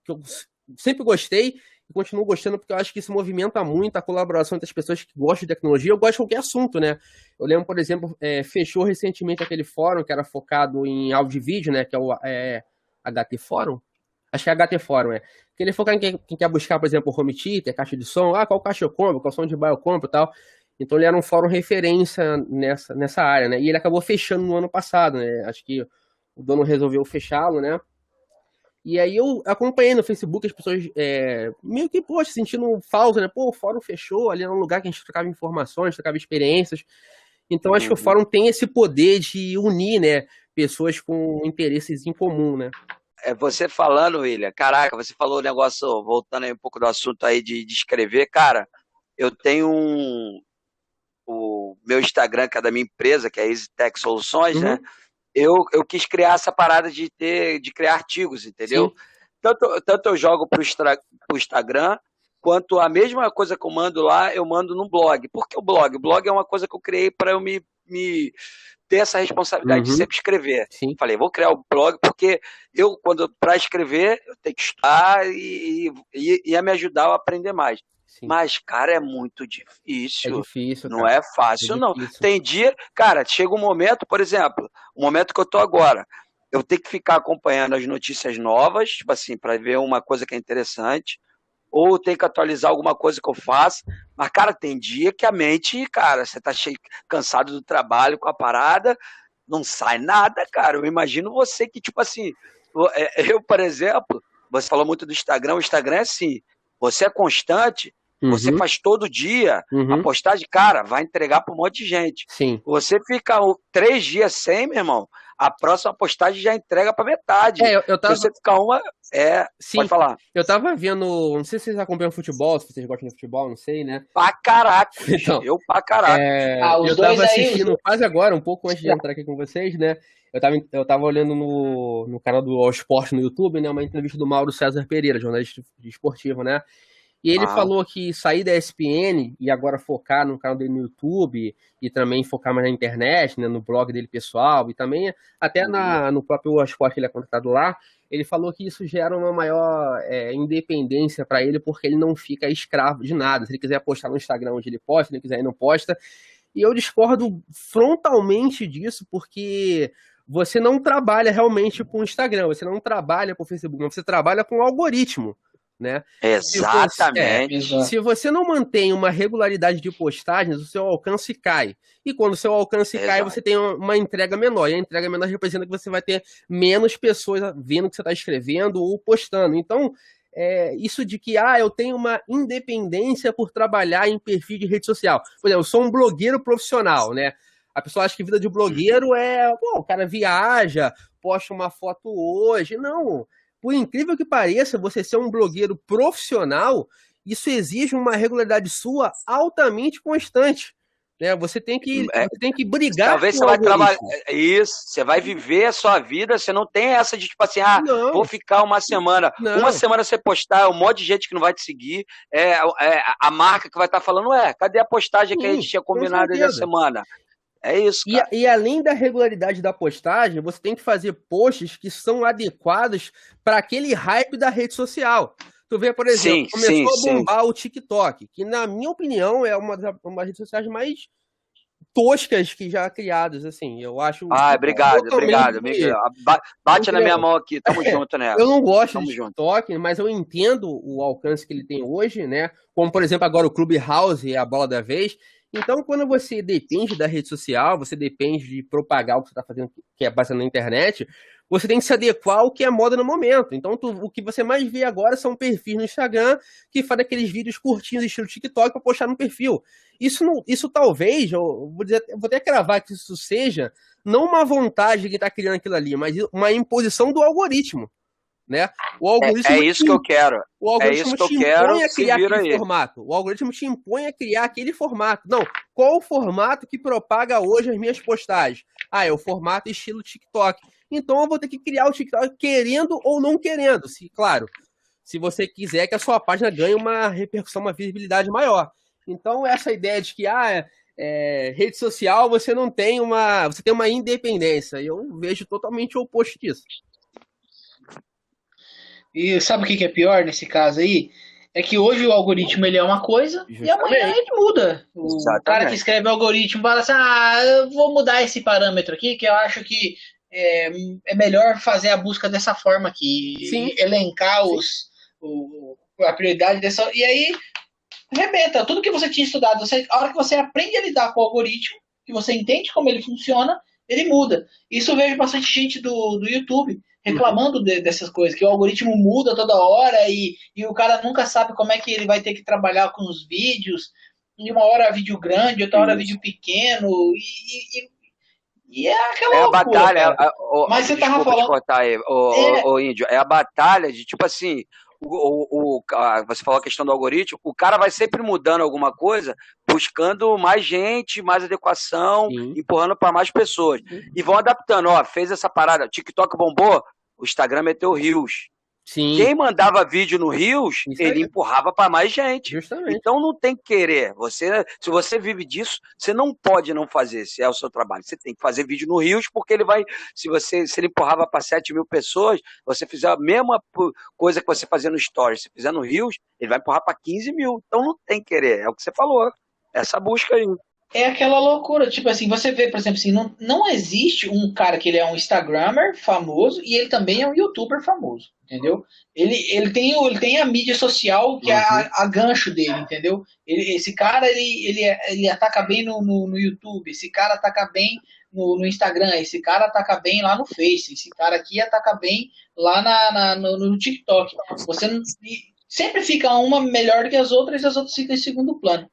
sempre gostei e continuo gostando porque eu acho que isso movimenta muito a colaboração entre as pessoas que gostam de tecnologia. Eu gosto de qualquer assunto, né? Eu lembro, por exemplo, fechou recentemente aquele fórum que era focado em áudio e vídeo, né? Que é o HT Fórum? Acho que é HT Fórum, que ele foca em quem quer buscar, por exemplo, home theater, caixa de som, qual caixa eu compro, qual som de bar eu compro e tal. Então ele era um fórum referência nessa área, né? E ele acabou fechando no ano passado, né? Acho que o dono resolveu fechá-lo, né? E aí eu acompanhei no Facebook as pessoas meio que, poxa, sentindo falta, né? Pô, o fórum fechou, ali era um lugar que a gente trocava informações, trocava experiências. Então acho que o fórum tem esse poder de unir, né? Pessoas com interesses em comum, né? Você falando, William, caraca, você falou o negócio, voltando aí um pouco do assunto aí de escrever, cara, eu tenho o meu Instagram, que é da minha empresa, que é Easy Tech Soluções, né? Eu quis criar essa parada de criar artigos, entendeu? Tanto eu jogo pro Instagram, quanto a mesma coisa que eu mando lá, eu mando no blog. Por que o blog? O blog é uma coisa que eu criei para eu me ter essa responsabilidade de sempre escrever. Sim. Falei, vou criar o blog, porque para escrever, eu tenho que estudar e ia me ajudar a aprender mais. Sim. Mas, cara, é muito difícil. É difícil, não é fácil, não. Tem dia, cara, chega um momento, por exemplo, o momento que eu tô agora, eu tenho que ficar acompanhando as notícias novas, tipo assim, para ver uma coisa que é interessante, ou tem que atualizar alguma coisa que eu faço. Mas, cara, tem dia que a mente, cara, você tá cansado do trabalho com a parada, não sai nada, cara. Eu imagino você que, tipo assim, eu, por exemplo, você falou muito do Instagram, o Instagram é assim, você é constante, você faz todo dia, a postagem, cara, vai entregar para um monte de gente. Sim. Você fica 3 dias sem, meu irmão, a próxima postagem já entrega para metade. Eu tava... Se você ficar uma... Sim, pode falar. Eu tava vendo, não sei se vocês acompanham futebol, se vocês gostam de futebol, não sei, né? Pra caraca, então, eu pra caraca. Eu tava assistindo quase agora, um pouco antes de entrar aqui com vocês, né? Eu tava olhando no canal do All Sport no YouTube, né? Uma entrevista do Mauro César Pereira, jornalista esportivo, né? E ele falou que sair da ESPN e agora focar no canal dele no YouTube e também focar mais na internet, né, no blog dele pessoal e também até no próprio esporte que ele é contratado lá, ele falou que isso gera uma maior independência para ele porque ele não fica escravo de nada. Se ele quiser postar no Instagram onde ele posta, se ele quiser ele não posta. E eu discordo frontalmente disso porque você não trabalha realmente com o Instagram, você não trabalha com o Facebook, você trabalha com o algoritmo. Né? Exatamente. Se você não mantém uma regularidade de postagens, o seu alcance cai. E quando o seu alcance cai, você tem uma entrega menor. E a entrega menor representa que você vai ter menos pessoas vendo o que você está escrevendo ou postando. Então, isso de que eu tenho uma independência por trabalhar em perfil de rede social. Por exemplo, eu sou um blogueiro profissional, né? A pessoa acha que vida de blogueiro o cara viaja, posta uma foto hoje. Não, por incrível que pareça, você ser um blogueiro profissional, isso exige uma regularidade sua altamente constante. Né? Você tem que brigar talvez com você o vai trabalhar. algoritmo. Isso, você vai viver a sua vida, você não tem essa de tipo assim, Não. vou ficar uma semana. Não. Uma semana você postar, um monte de gente que não vai te seguir, a marca que vai estar falando, cadê a postagem que a gente tinha combinado aí da semana? É isso, cara. E além da regularidade da postagem, você tem que fazer posts que são adequados para aquele hype da rede social. Tu vê, por exemplo, começou a bombar o TikTok, que na minha opinião é uma das redes sociais mais toscas que já criadas, assim. Eu acho. Obrigado. Bate na minha mão aqui, tamo junto, né? Eu não gosto de TikTok, mas eu entendo o alcance que ele tem hoje, né? Como, por exemplo, agora o Clubhouse é a bola da vez. Então, quando você depende da rede social, você depende de propagar o que você está fazendo, que é baseado na internet, você tem que se adequar ao que é moda no momento. Então, o que você mais vê agora são perfis no Instagram que fazem aqueles vídeos curtinhos, estilo TikTok, para postar no perfil. Isso talvez, vou até cravar que isso seja, não uma vontade de quem está criando aquilo ali, mas uma imposição do algoritmo. Né? O algoritmo isso que eu quero. O algoritmo te impõe a criar aquele formato. O algoritmo te impõe a criar aquele formato. Não, qual o formato que propaga hoje as minhas postagens? É o formato estilo TikTok. Então eu vou ter que criar o TikTok querendo ou não querendo. Claro, se você quiser que a sua página ganhe uma repercussão, uma visibilidade maior. Então essa ideia de que rede social você tem uma independência. Eu vejo totalmente o oposto disso. E sabe o que é pior nesse caso aí? É que hoje o algoritmo ele é uma coisa e amanhã ele muda. O cara que escreve o algoritmo fala assim, eu vou mudar esse parâmetro aqui, que eu acho que é melhor fazer a busca dessa forma aqui. Sim. Elencar a prioridade dessa... E aí, arrebenta. Tudo que você tinha estudado, a hora que você aprende a lidar com o algoritmo, que você entende como ele funciona, ele muda. Isso eu vejo bastante gente do YouTube reclamando dessas coisas, que o algoritmo muda toda hora e o cara nunca sabe como é que ele vai ter que trabalhar com os vídeos, e uma hora vídeo grande, outra hora vídeo pequeno, e é aquela loucura, batalha. Mas você tava falando... cortar aí, Índio, é a batalha de, tipo assim, você falou a questão do algoritmo, o cara vai sempre mudando alguma coisa, buscando mais gente, mais adequação, empurrando para mais pessoas. E vão adaptando, fez essa parada, TikTok bombou, o Instagram meteu Reels. Sim. Quem mandava vídeo no Reels, ele empurrava para mais gente. Justamente. Então não tem que querer. Se você vive disso, você não pode não fazer, se é o seu trabalho. Você tem que fazer vídeo no Reels, porque ele vai. Se ele empurrava para 7.000 pessoas, você fizer a mesma coisa que você fazia no Stories, se fizer no Reels, ele vai empurrar para 15.000. Então não tem que querer. É o que você falou. Essa busca aí. É aquela loucura, tipo assim, você vê, por exemplo, assim, não existe um cara que ele é um Instagrammer famoso e ele também é um YouTuber famoso, entendeu? Ele tem a mídia social que é a gancho dele, entendeu? Esse cara, ele ataca bem no YouTube, esse cara ataca bem no Instagram, esse cara ataca bem lá no Face, esse cara aqui ataca bem lá no TikTok. Sempre fica uma melhor que as outras e as outras ficam em segundo plano.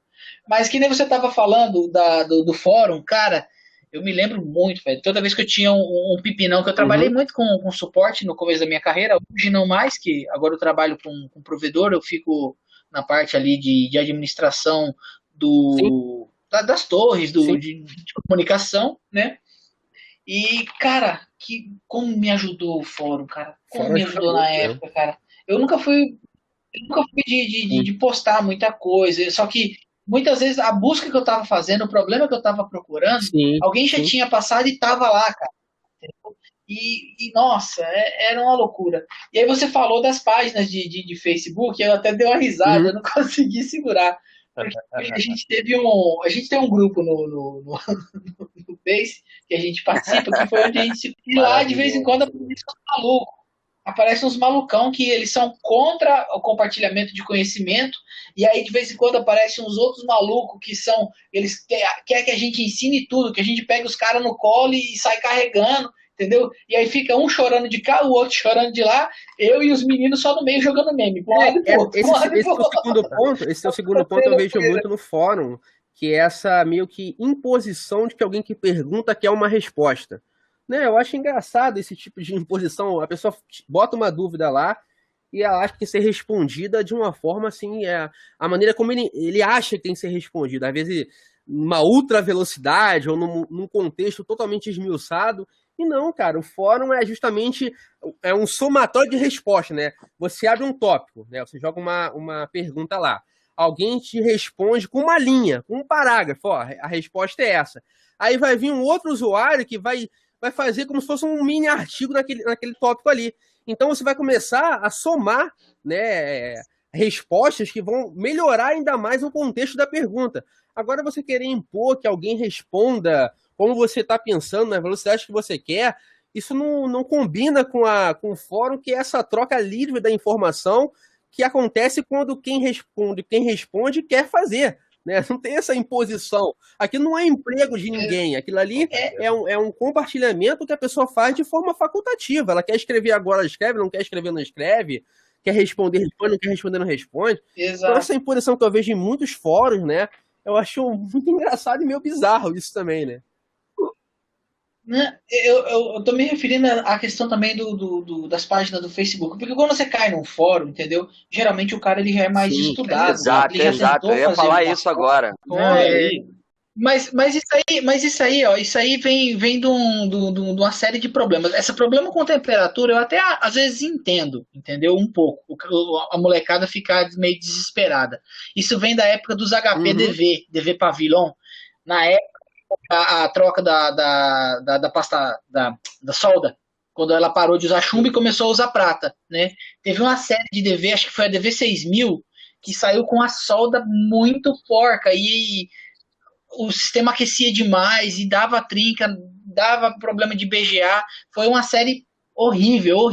Mas que nem você estava falando do fórum, cara, eu me lembro muito, velho. Toda vez que eu tinha um pipinão, que eu trabalhei muito com suporte no começo da minha carreira, hoje não mais, que agora eu trabalho com provedor, eu fico na parte ali de administração das torres, de comunicação, né? E, cara, como me ajudou o fórum, cara. Como me ajudou na época, cara. Eu nunca fui de postar muita coisa, só que muitas vezes a busca que eu estava fazendo, o problema que eu estava procurando, alguém já tinha passado e estava lá, cara. E nossa, era uma loucura. E aí você falou das páginas de Facebook, eu até dei uma risada, eu não consegui segurar. Porque a gente tem um grupo no Face que a gente participa, que foi onde a gente se viu lá de vez em quando aparecem uns malucão que eles são contra o compartilhamento de conhecimento, e aí de vez em quando aparecem uns outros malucos que eles querem que a gente ensine tudo, que a gente pegue os caras no colo e sai carregando, entendeu? E aí fica um chorando de cá, o outro chorando de lá, eu e os meninos só no meio jogando meme. Esse é o segundo ponto eu vejo muito no fórum, que é essa meio que imposição de que alguém que pergunta quer uma resposta. Né? Eu acho engraçado esse tipo de imposição. A pessoa bota uma dúvida lá e ela acha que tem que ser respondida de uma forma assim, a maneira como ele acha que tem que ser respondida. Às vezes, numa ultra velocidade ou num contexto totalmente esmiuçado. E não, cara, o fórum é justamente um somatório de respostas, né? Você abre um tópico, né? Você joga uma pergunta lá. Alguém te responde com uma linha, com um parágrafo. Ó, a resposta é essa. Aí vai vir um outro usuário que vai fazer como se fosse um mini artigo naquele tópico ali. Então você vai começar a somar, né, respostas que vão melhorar ainda mais o contexto da pergunta. Agora você querer impor que alguém responda como você está pensando, na velocidade que você quer, isso não combina com o fórum, que é essa troca livre da informação que acontece quando quem responde quer fazer. Né? Não tem essa imposição. Aquilo não é emprego de ninguém. Aquilo ali é um compartilhamento que a pessoa faz de forma facultativa. Ela quer escrever agora, ela escreve, não quer escrever, não escreve. Quer responder, responde, não quer responder, não responde. Exato. Então essa imposição que eu vejo em muitos fóruns, né? Eu acho muito engraçado e meio bizarro isso também, né? Eu tô me referindo à questão também das páginas do Facebook, porque quando você cai num fórum, entendeu? Geralmente o cara ele já é mais estudado. Exato, eu ia falar isso agora. Mas isso aí vem de uma série de problemas. Esse problema com temperatura eu até às vezes entendo, entendeu? Um pouco. A molecada ficar meio desesperada. Isso vem da época dos HP DV Pavilion. Na época a troca da pasta da solda, quando ela parou de usar chumbo e começou a usar prata, né? Teve uma série de DV, acho que foi a DV 6000, que saiu com a solda muito porca e o sistema aquecia demais e dava trinca, dava problema de BGA. Foi uma série horrível.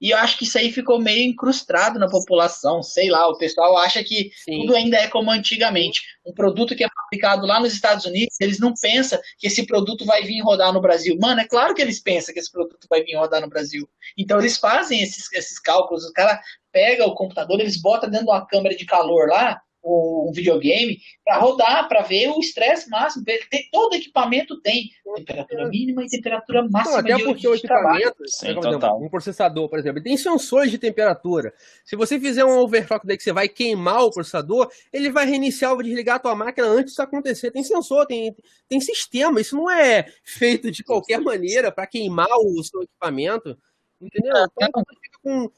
E eu acho que isso aí ficou meio incrustado na população, sei lá, o pessoal acha que tudo ainda é como antigamente. Um produto que é fabricado lá nos Estados Unidos, eles não pensam que esse produto vai vir rodar no Brasil. Mano, é claro que eles pensam que esse produto vai vir rodar no Brasil. Então eles fazem esses cálculos, o cara pega o computador, eles botam dentro de uma câmera de calor lá, um videogame, para rodar, para ver o estresse máximo. Todo equipamento tem temperatura mínima e temperatura máxima. Até porque o equipamento, total. Um processador, por exemplo, tem sensores de temperatura. Se você fizer um overclock daí que você vai queimar o processador, ele vai reiniciar ou desligar a tua máquina antes disso acontecer. Tem sensor, tem sistema. Isso não é feito de qualquer maneira para queimar o seu equipamento. Entendeu? Então você fica com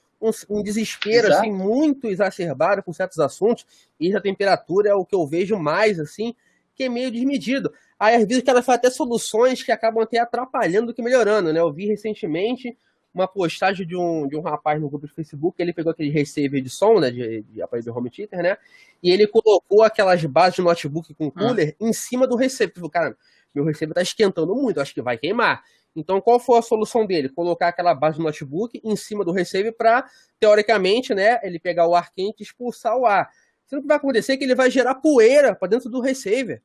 um desespero assim, muito exacerbado com certos assuntos, e a temperatura é o que eu vejo mais, assim, que é meio desmedido. Aí, às vezes, o cara faz até soluções que acabam até atrapalhando do que melhorando, né? Eu vi recentemente uma postagem de um rapaz no grupo do Facebook, ele pegou aquele receiver de som, né, de aparelho de home theater, né, e ele colocou aquelas bases de notebook com cooler em cima do receiver. Tipo, cara, meu receiver tá esquentando muito, acho que vai queimar. Então, qual foi a solução dele? Colocar aquela base do notebook em cima do receiver para, teoricamente, né, ele pegar o ar quente e expulsar o ar. Sendo que vai acontecer que ele vai gerar poeira para dentro do receiver.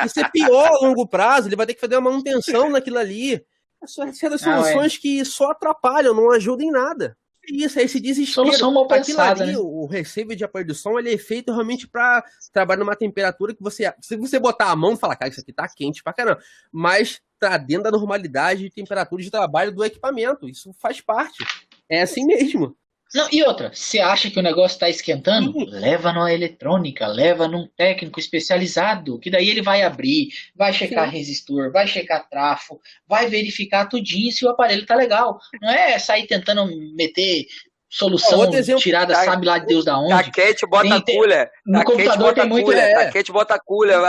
Isso é pior a longo prazo, ele vai ter que fazer uma manutenção naquilo ali. São soluções que só atrapalham, não ajudam em nada. Isso, esse desespero. Solução mal pensada, aquilo ali, né? O receiver de aparelho de som, ele é feito realmente para trabalhar numa temperatura que você... Se você botar a mão e falar, cara, isso aqui tá quente pra caramba. Mas tá dentro da normalidade de temperatura de trabalho do equipamento. Isso faz parte. É assim mesmo. Não, e outra, você acha que o negócio está esquentando? Leva numa eletrônica, leva num técnico especializado, que daí ele vai abrir, vai checar resistor, vai checar trafo, vai verificar tudinho se o aparelho tá legal. Não é sair tentando meter solução tirada, sabe lá de Deus da onde. Taquete bota cooler. No computador tem muito... Taquete bota cooler.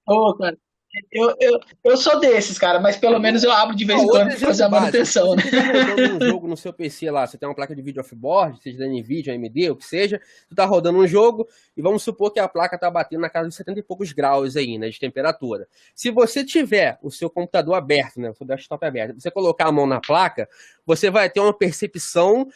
Pô, cara. Eu sou desses, cara, mas pelo menos eu abro de vez em quando pra fazer a manutenção, né? Você tá rodando um jogo no seu PC lá, você tem uma placa de vídeo off-board, seja da NVIDIA, AMD, o que seja, tu tá rodando um jogo e vamos supor que a placa tá batendo na casa de 70 e poucos graus aí, né, de temperatura. Se você tiver o seu computador aberto, né, o seu desktop aberto, você colocar a mão na placa, você vai ter uma percepção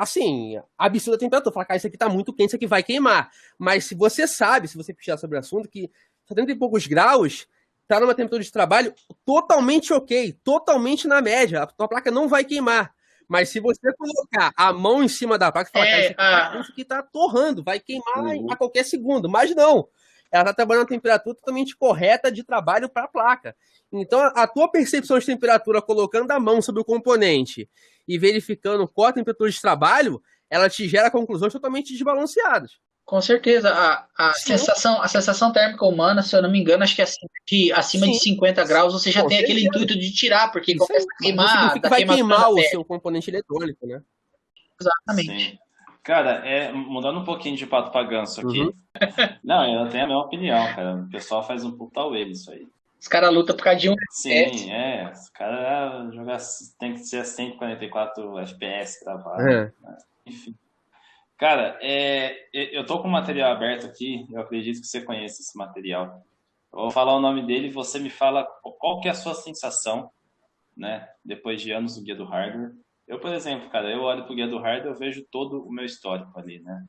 assim, absurda a temperatura. Falar, cara, isso aqui tá muito quente, isso aqui vai queimar. Mas se você sabe, se você pesquisar sobre o assunto, que 70 e poucos graus, tá numa temperatura de trabalho totalmente ok, totalmente na média. A tua placa não vai queimar. Mas se você colocar a mão em cima da placa, você fala, cara, isso aqui tá torrando, vai queimar a qualquer segundo. Mas não. Ela está trabalhando a temperatura totalmente correta de trabalho para a placa. Então, a tua percepção de temperatura, colocando a mão sobre o componente e verificando qual a temperatura de trabalho, ela te gera conclusões totalmente desbalanceadas. Com certeza. A sensação térmica humana, se eu não me engano, acho que acima de 50 graus você já tem aquele intuito de tirar, porque começa a queimar. Vai queimar o seu componente eletrônico, né? Exatamente. Sim. Cara, mudando um pouquinho de pato pra ganso aqui. Não, eu tenho a minha opinião, cara. O pessoal faz um puta web isso aí. Os caras lutam por causa de um Sim, os caras tem que ser 144 FPS gravado. Né? Enfim. Cara, eu tô com o material aberto aqui, eu acredito que você conhece esse material. Eu vou falar o nome dele e você me fala qual que é a sua sensação, né? Depois de anos no Guia do Hardware. Eu, por exemplo, cara, eu olho pro Guia do Hardware, eu vejo todo o meu histórico ali, né?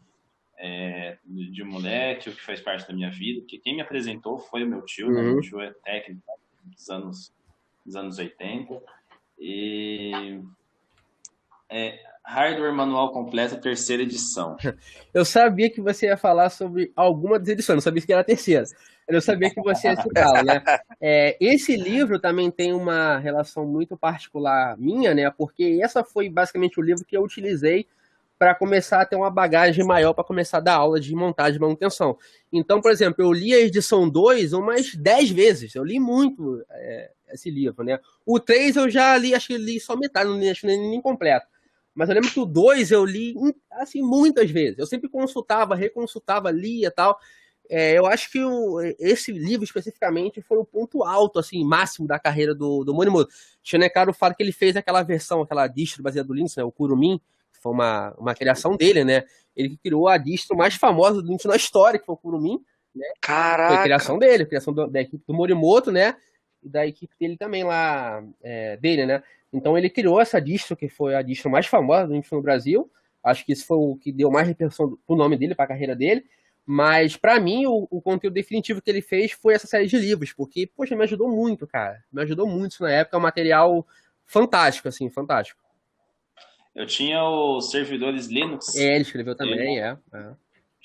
De moleque, o que faz parte da minha vida, porque quem me apresentou foi o meu tio, né? Meu tio é técnico dos anos 80. E Hardware Manual Completo, 3ª edição. Eu sabia que você ia falar sobre alguma das edições, não sabia que era a 3ª. Eu sabia que você ia citá-lo, né? Esse livro também tem uma relação muito particular minha, né? Porque essa foi basicamente o livro que eu utilizei para começar a ter uma bagagem maior para começar a dar aula de montagem e manutenção. Então, por exemplo, eu li a edição 2 umas 10 vezes. Eu li muito esse livro, né? O 3 eu já li, acho que li só metade, não li, acho que nem completo. Mas eu lembro que o 2 eu li, assim, muitas vezes. Eu sempre consultava, reconsultava, lia e tal. Eu acho que esse livro, especificamente, foi o ponto alto, assim, máximo da carreira do Morimoto. Shinekaro fala que ele fez aquela versão, aquela distro baseada do Linux, né, o Kurumin, que foi uma criação dele, né? Ele que criou a distro mais famosa do Linux na história, que foi o Kurumin, né? Caraca! Foi a criação dele, a criação da equipe do Morimoto, né? E da equipe dele também lá, dele, né? Então ele criou essa distro, que foi a distro mais famosa do Linux no Brasil. Acho que isso foi o que deu mais repercussão pro nome dele, para a carreira dele. Mas, para mim, o conteúdo definitivo que ele fez foi essa série de livros, porque, poxa, me ajudou muito, cara. Me ajudou muito isso na época, é um material fantástico, assim, fantástico. Eu tinha os servidores Linux. Ele escreveu também,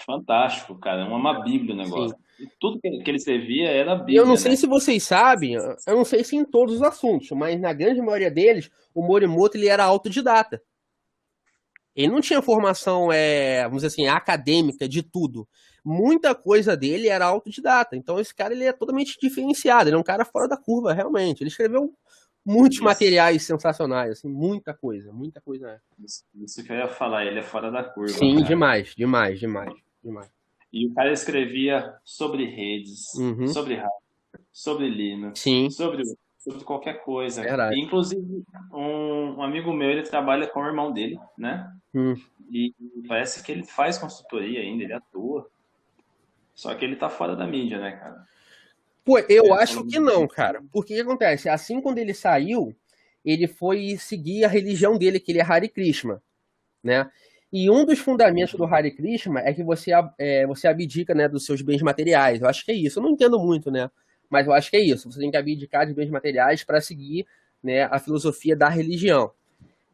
Fantástico, cara. Uma bíblia o negócio. E tudo que ele escrevia era bíblia. Eu não sei se vocês sabem, eu não sei se em todos os assuntos, mas na grande maioria deles, o Morimoto ele era autodidata. Ele não tinha formação, vamos dizer assim, acadêmica de tudo. Muita coisa dele era autodidata. Então esse cara ele é totalmente diferenciado. Ele é um cara fora da curva, realmente. Ele escreveu muitos materiais sensacionais, assim, muita coisa. Isso que eu ia falar, ele é fora da curva. Sim, cara. demais. E o cara escrevia sobre redes, sobre hardware, sobre Linux, sobre qualquer coisa. E, inclusive, um amigo meu, ele trabalha com o irmão dele, né? E parece que ele faz consultoria ainda, ele atua. Só que ele tá fora da mídia, né, cara? Pô, eu acho que não, cara. Porque o que acontece? Assim, quando ele saiu, ele foi seguir a religião dele, que ele é Hare Krishna, né? E um dos fundamentos do Hare Krishna é que você abdica, né, dos seus bens materiais. Eu acho que é isso. Eu não entendo muito, né? Mas eu acho que é isso. Você tem que abdicar de bens materiais para seguir, né, a filosofia da religião.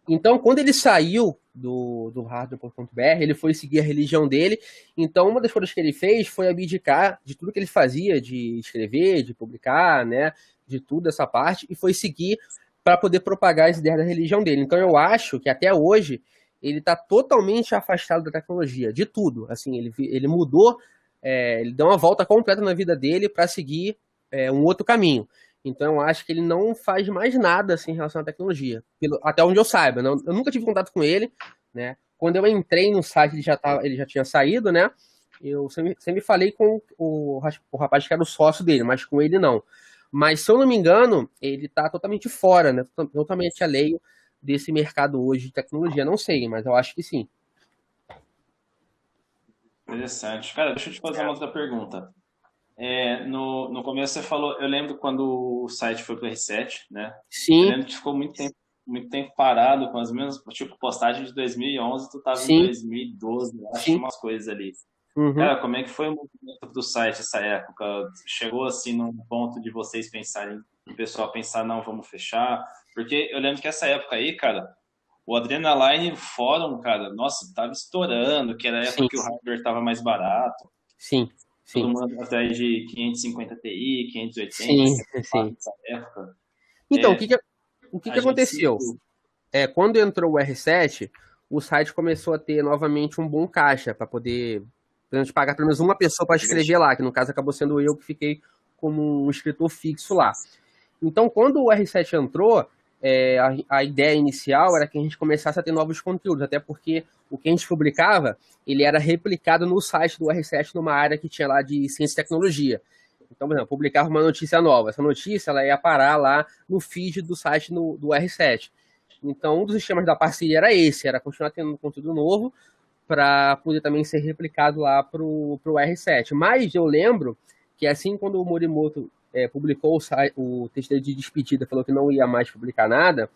Então, quando ele saiu do hardware.com.br, ele foi seguir a religião dele. Então, uma das coisas que ele fez foi abdicar de tudo que ele fazia, de escrever, de publicar, né, de tudo essa parte, e foi seguir para poder propagar as ideias da religião dele. Então, eu acho que até hoje ele está totalmente afastado da tecnologia, de tudo. Assim, ele mudou, ele deu uma volta completa na vida dele para seguir um outro caminho. Então, eu acho que ele não faz mais nada assim, em relação à tecnologia. Até onde eu saiba. Eu nunca tive contato com ele, né? Quando eu entrei no site, ele já tinha saído, né? Eu sempre falei com o rapaz que era o sócio dele, mas com ele não. Mas, se eu não me engano, ele está totalmente fora, né? Totalmente alheio desse mercado hoje de tecnologia. Não sei, mas eu acho que sim. Interessante. Cara, deixa eu te fazer uma outra pergunta. No começo você falou, eu lembro quando o site foi para o reset, né? Sim. Eu lembro que ficou muito tempo parado com as mesmas, tipo, postagem de 2011, tu tava em 2012, acho umas coisas ali. Cara, como é que foi o movimento do site essa época? Chegou assim num ponto de vocês pensarem, o pessoal pensar, não, vamos fechar? Porque eu lembro que essa época aí, cara, O Adrenaline Forum, cara, nossa, tava estourando, que era a época Sim, que o hardware tava mais barato. sim, sim, Todo mundo atrás de 550 Ti, 580, sim, sim. 64 nessa época. Então, É, o que a que gente aconteceu? sentiu. Quando entrou o R7, o site começou a ter novamente um bom caixa para poder a gente pagar pelo menos uma pessoa para escrever lá, que no caso acabou sendo eu que fiquei como um escritor fixo lá. Então, quando o R7 entrou, a ideia inicial era que a gente começasse a ter novos conteúdos, até porque o que a gente publicava, ele era replicado no site do R7 numa área que tinha lá de ciência e tecnologia. Então, por exemplo, publicava uma notícia nova. Essa notícia ela ia parar lá no feed do site do R7. Então, um dos esquemas da parceria era esse, era continuar tendo conteúdo novo para poder também ser replicado lá pro R7. Mas eu lembro que assim quando o Morimoto publicou o texto de despedida, falou que não ia mais publicar nada,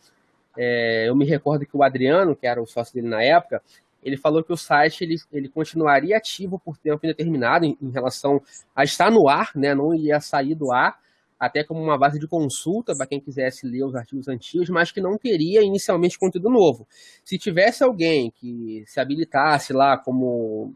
eu me recordo que o Adriano, que era o sócio dele na época, ele falou que o site ele continuaria ativo por tempo indeterminado em relação a estar no ar, né, não ia sair do ar, até como uma base de consulta para quem quisesse ler os artigos antigos, mas que não teria inicialmente conteúdo novo. Se tivesse alguém que se habilitasse lá como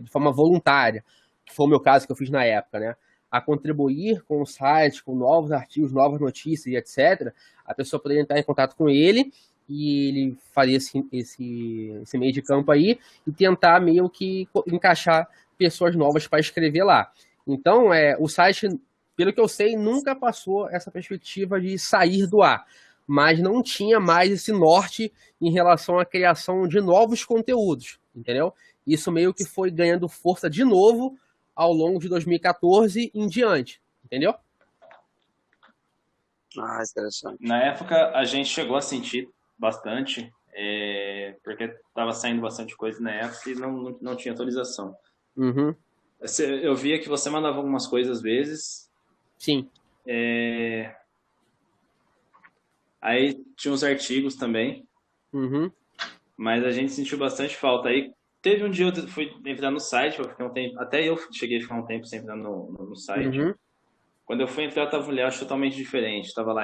de forma voluntária, que foi o meu caso que eu fiz na época, né, a contribuir com o site, com novos artigos, novas notícias e etc., a pessoa poderia entrar em contato com ele e ele faria esse meio de campo aí e tentar meio que encaixar pessoas novas para escrever lá. Então, o site, pelo que eu sei, nunca passou essa perspectiva de sair do ar, mas não tinha mais esse norte em relação à criação de novos conteúdos, entendeu? Isso meio que foi ganhando força de novo ao longo de 2014 em diante, entendeu? Ah, interessante. Na época, a gente chegou a sentir bastante, porque estava saindo bastante coisa na época e não tinha atualização. Uhum. Eu via que você mandava algumas coisas às vezes. Sim. Aí tinha uns artigos também, Uhum. mas a gente sentiu bastante falta. Aí teve um dia eu fui entrar no site, eu fiquei um tempo, até eu cheguei a ficar um tempo sem entrar no site. Uhum. Quando eu fui entrar, tava um layout totalmente diferente. Tava lá,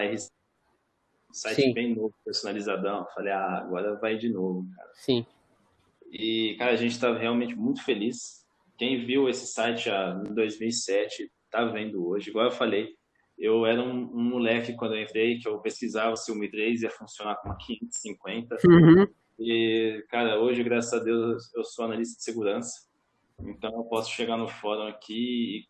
site Sim. bem novo, personalizadão. Falei, agora vai de novo, cara. Sim. E, cara, a gente tá realmente muito feliz. Quem viu esse site em 2007 tá vendo hoje. Igual eu falei, eu era um moleque quando eu entrei, que eu pesquisava se o Mi 3 ia funcionar com uma 550. Uhum. E, cara, hoje, graças a Deus, eu sou analista de segurança. Então, eu posso chegar no fórum aqui e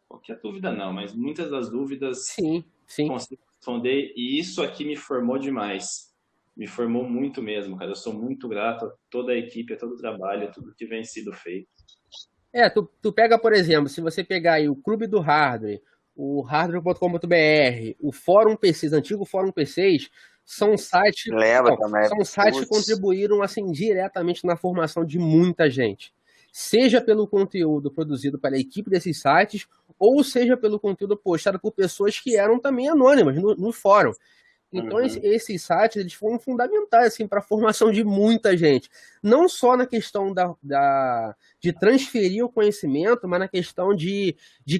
qualquer dúvida não, mas muitas das dúvidas Sim. Sim. consigo responder. E isso aqui me formou demais. Me formou muito mesmo, cara. Eu sou muito grato a toda a equipe, a todo o trabalho, a tudo que vem sido feito. Tu pega, por exemplo, se você pegar aí o Clube do Hardware, o hardware.com.br, o Fórum P6, antigo Fórum P6, são sites, Lembra também. são sites que contribuíram assim diretamente na formação de muita gente. Seja pelo conteúdo produzido pela equipe desses sites, ou seja pelo conteúdo postado por pessoas que eram também anônimas no fórum. Então, esses sites eles foram fundamentais assim, para a formação de muita gente. Não só na questão de transferir o conhecimento, mas na questão de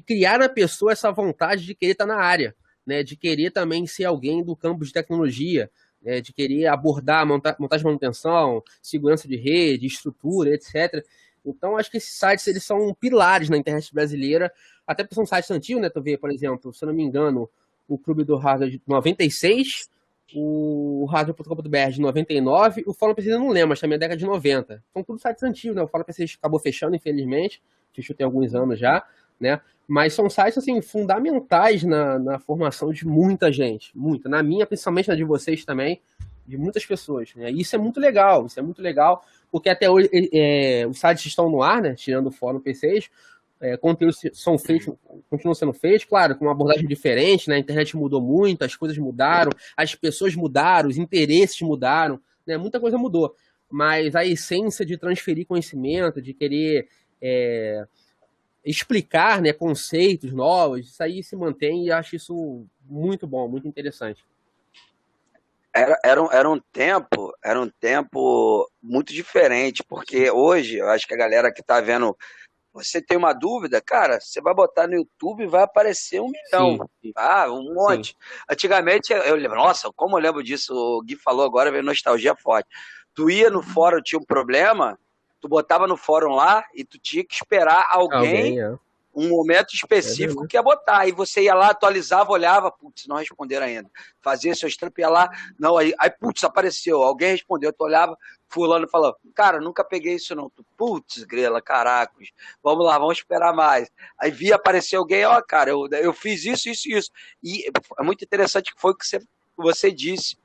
criar na pessoa essa vontade de querer estar na área, né? De querer também ser alguém do campo de tecnologia, né? De querer abordar montagem de manutenção, segurança de rede, estrutura, etc. Então, acho que esses sites eles são pilares na internet brasileira, até porque são sites antigos, né? Tu vê, por exemplo, se eu não me engano, o Clube do Hardware de 96, o Hardware.com.br de 99, o Fórum PC eu não lembro, mas também é década de 90. São tudo sites antigos, né? O Fórum PC acabou fechando, infelizmente, fechou tem alguns anos já, né? Mas são sites, assim, fundamentais na formação de muita gente, muita. Na minha, principalmente na de vocês também, de muitas pessoas, né? E isso é muito legal, porque até hoje os sites estão no ar, né? Tirando o Fórum PCs, conteúdos são feitos, continuam sendo feitos, claro, com uma abordagem diferente, né? A internet mudou muito, as coisas mudaram, as pessoas mudaram, os interesses mudaram, né? Muita coisa mudou. Mas a essência de transferir conhecimento, de querer explicar, né, conceitos novos, isso aí se mantém e acho isso muito bom, muito interessante. Era um tempo muito diferente, porque hoje eu acho que a galera que está vendo você tem uma dúvida, cara, você vai botar no YouTube e vai aparecer 1 milhão. Sim. Um monte. Sim. Antigamente, eu lembro, nossa, como eu lembro disso, o Gui falou agora, veio nostalgia forte. Tu ia no fórum, tinha um problema, tu botava no fórum lá e tu tinha que esperar alguém um momento específico que ia botar. Aí você ia lá, atualizava, olhava, putz, não responderam ainda. Fazia seus trampos, ia lá, não, aí putz, apareceu, alguém respondeu, tu olhava, fulano falou, cara, nunca peguei isso não. Tu, putz, grela, caracos, vamos lá, vamos esperar mais. Aí via aparecer alguém, ó, cara, eu fiz isso. E é muito interessante que foi o que você disse.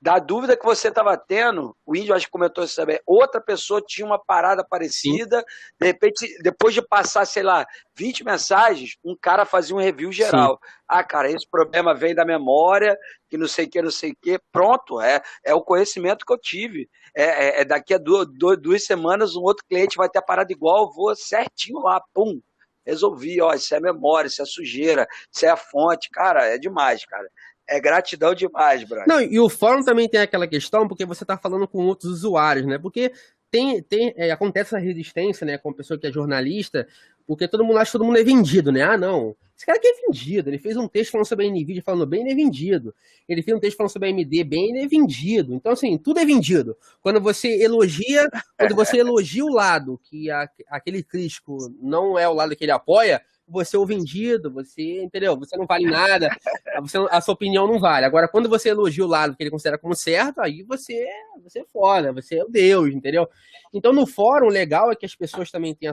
Da dúvida que você estava tendo, o Índio acho que comentou isso também, outra pessoa tinha uma parada parecida, de repente, depois de passar, sei lá, 20 mensagens, um cara fazia um review geral. Sim. Ah, cara, esse problema vem da memória, que não sei o que, pronto, é o conhecimento que eu tive. Daqui a 2 semanas um outro cliente vai ter a parada igual, eu vou certinho lá, pum, resolvi, ó, isso é memória, isso é sujeira, isso é a fonte, cara, é demais, cara. É gratidão demais, brother. Não, e o fórum também tem aquela questão, porque você está falando com outros usuários, né? Porque acontece essa resistência, né, com a pessoa que é jornalista, porque todo mundo acha que todo mundo é vendido, né? Ah, não, esse cara aqui é vendido. Ele fez um texto falando sobre a NVIDIA falando bem, ele é vendido. Ele fez um texto falando sobre a AMD bem, ele é vendido. Então, assim, tudo é vendido. Quando você elogia o lado que aquele crítico não é o lado que ele apoia, você é o vendido, você, entendeu? Você não vale nada, a sua opinião não vale. Agora, quando você elogia o lado que ele considera como certo, aí você é foda, você é o Deus, entendeu? Então, no fórum, o legal é que as pessoas também têm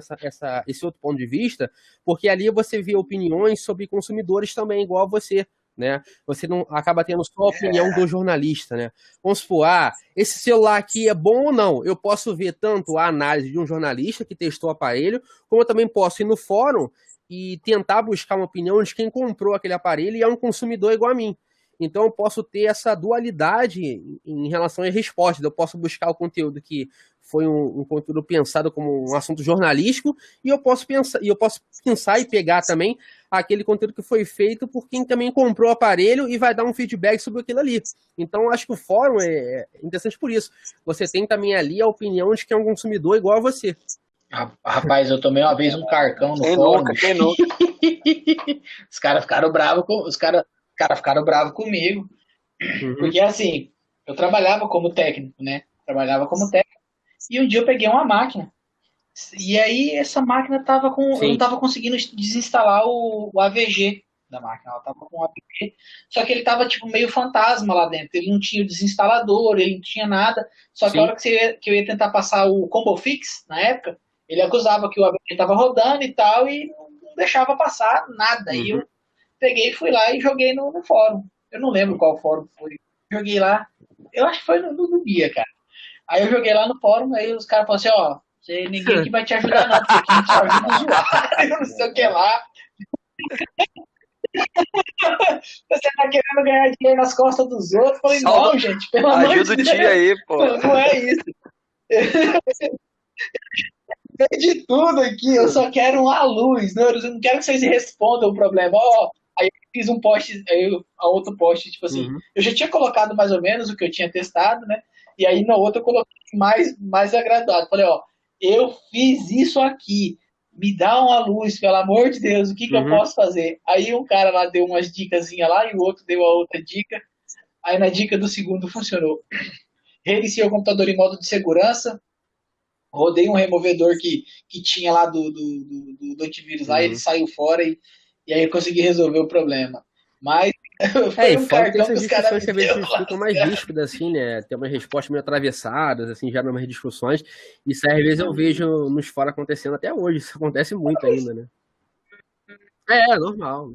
esse outro ponto de vista, porque ali você vê opiniões sobre consumidores também, igual a você, né? Você não acaba tendo só a opinião do jornalista, né? Vamos supor, esse celular aqui é bom ou não? Eu posso ver tanto a análise de um jornalista que testou o aparelho, como eu também posso ir no fórum e tentar buscar uma opinião de quem comprou aquele aparelho e é um consumidor igual a mim. Então eu posso ter essa dualidade em relação às respostas. Eu posso buscar o conteúdo que foi um conteúdo pensado como um assunto jornalístico e eu posso pensar e pegar também aquele conteúdo que foi feito por quem também comprou o aparelho e vai dar um feedback sobre aquilo ali. Então eu acho que o fórum é interessante por isso. Você tem também ali a opinião de quem é um consumidor igual a você. Rapaz, eu tomei uma vez um carcão no fórum. Quem nunca? Os caras ficaram bravos ficaram bravos comigo. Uhum. Porque assim, eu trabalhava como técnico, né? E um dia eu peguei uma máquina. E aí essa máquina eu não tava conseguindo desinstalar o AVG da máquina. Ela tava com o AVG, só que ele tava tipo meio fantasma lá dentro. Ele não tinha o desinstalador, ele não tinha nada. Só que a hora que eu ia tentar passar o Combo Fix, na época, ele acusava que o AVG estava rodando e tal, e não deixava passar nada. Aí eu peguei, fui lá e joguei no fórum. Eu não lembro qual fórum foi. Joguei lá, eu acho que foi no Guia, cara. Aí eu joguei lá no fórum, aí os caras falaram assim, ninguém aqui vai te ajudar não, porque aqui a gente só ajuda o usuário, não sei o que lá. Você tá querendo ganhar dinheiro nas costas dos outros? Eu falei, não, gente, pelo amor de Deus. Ajuda o tio aí, pô. Não é isso. De tudo aqui, eu só quero uma luz, não, eu não quero que vocês respondam o problema. Aí eu fiz um post, a outro post, tipo assim, eu já tinha colocado mais ou menos o que eu tinha testado, né? E aí na outra eu coloquei mais agradado. Falei, eu fiz isso aqui, me dá uma luz, pelo amor de Deus, o que eu posso fazer? Aí um cara lá deu umas dicasinhas lá e o outro deu a outra dica. Aí na dica do segundo funcionou. Reiniciei o computador em modo de segurança, rodei um removedor que tinha lá do antivírus lá, ele saiu fora e aí eu consegui resolver o problema. Mas foi um cartão que os caras me deu, ficam mais ríspidas, assim, né? Tem umas respostas meio atravessadas, assim, já umas discussões. Isso aí, às vezes eu vejo nos fóruns acontecendo até hoje. Isso acontece muito ainda, né? É normal.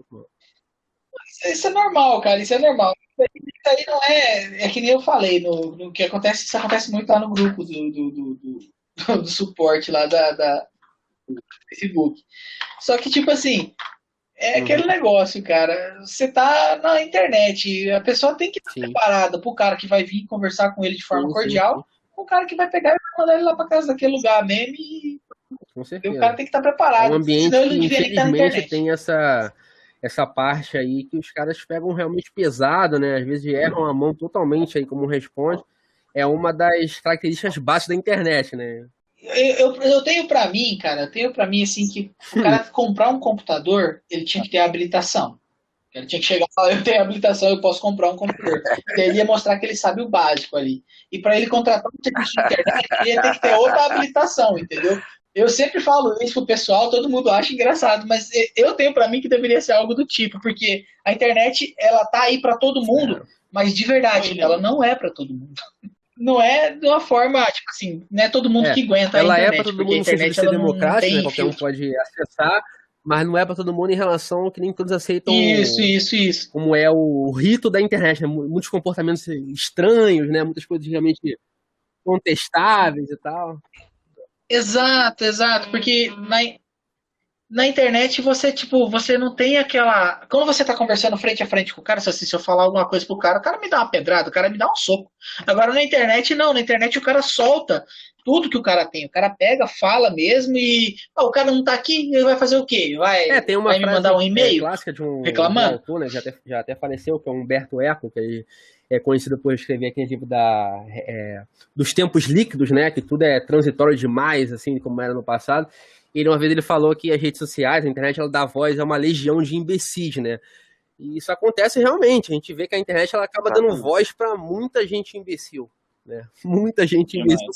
Isso é normal, cara, isso é normal. Isso aí não é que nem eu falei, no que acontece, isso acontece muito lá no grupo do suporte lá do Facebook. Só que, tipo assim, é aquele negócio, cara. Você tá na internet, a pessoa tem que estar preparada pro cara que vai vir conversar com ele de forma cordial, com o cara que vai pegar e vai mandar ele lá pra casa daquele lugar mesmo e o cara tem que estar preparado. É um ambiente senão ele não que, devia estar na infelizmente, internet. tem essa parte aí que os caras pegam realmente pesado, né? Às vezes erram a mão totalmente aí como responde. É uma das características básicas da internet, né? Eu tenho pra mim, cara, eu tenho pra mim, assim, que o cara comprar um computador, ele tinha que ter habilitação. Ele tinha que chegar e falar, eu tenho habilitação, eu posso comprar um computador. Daí ele ia mostrar que ele sabe o básico ali. E para ele contratar um serviço de internet, ele ia ter que ter outra habilitação, entendeu? Eu sempre falo isso pro pessoal, todo mundo acha engraçado, mas eu tenho para mim que deveria ser algo do tipo, porque a internet, ela tá aí para todo mundo, mas de verdade, ela não é para todo mundo. Não é de uma forma, tipo assim, não é todo mundo que aguenta a ela internet. É para todo porque mundo a no sentido de internet ser ela não democrático, né? tem Qualquer um filtro. pode acessar, mas não é para todo mundo em relação que nem todos aceitam Isso. como é o rito da internet, né? Muitos comportamentos estranhos, né? Muitas coisas realmente contestáveis e tal. Exato, porque na internet você, tipo, você não tem aquela. Quando você tá conversando frente a frente com o cara, se eu falar alguma coisa pro cara, o cara me dá uma pedrada, o cara me dá um soco. Agora na internet não, na internet o cara solta tudo que o cara tem. O cara pega, fala mesmo e. O cara não tá aqui, ele vai fazer o quê? Tem uma Vai me frase mandar um e-mail clássica de um reclamando? autor, né? Já até faleceu, que é o Humberto Eco, que ele é conhecido por escrever aquele livro dos tempos líquidos, né? Que tudo é transitório demais, assim, como era no passado. E uma vez ele falou que as redes sociais, a internet, ela dá voz a uma legião de imbecis, né? E isso acontece realmente. A gente vê que a internet ela acaba dando voz para muita gente imbecil, né? Muita gente imbecil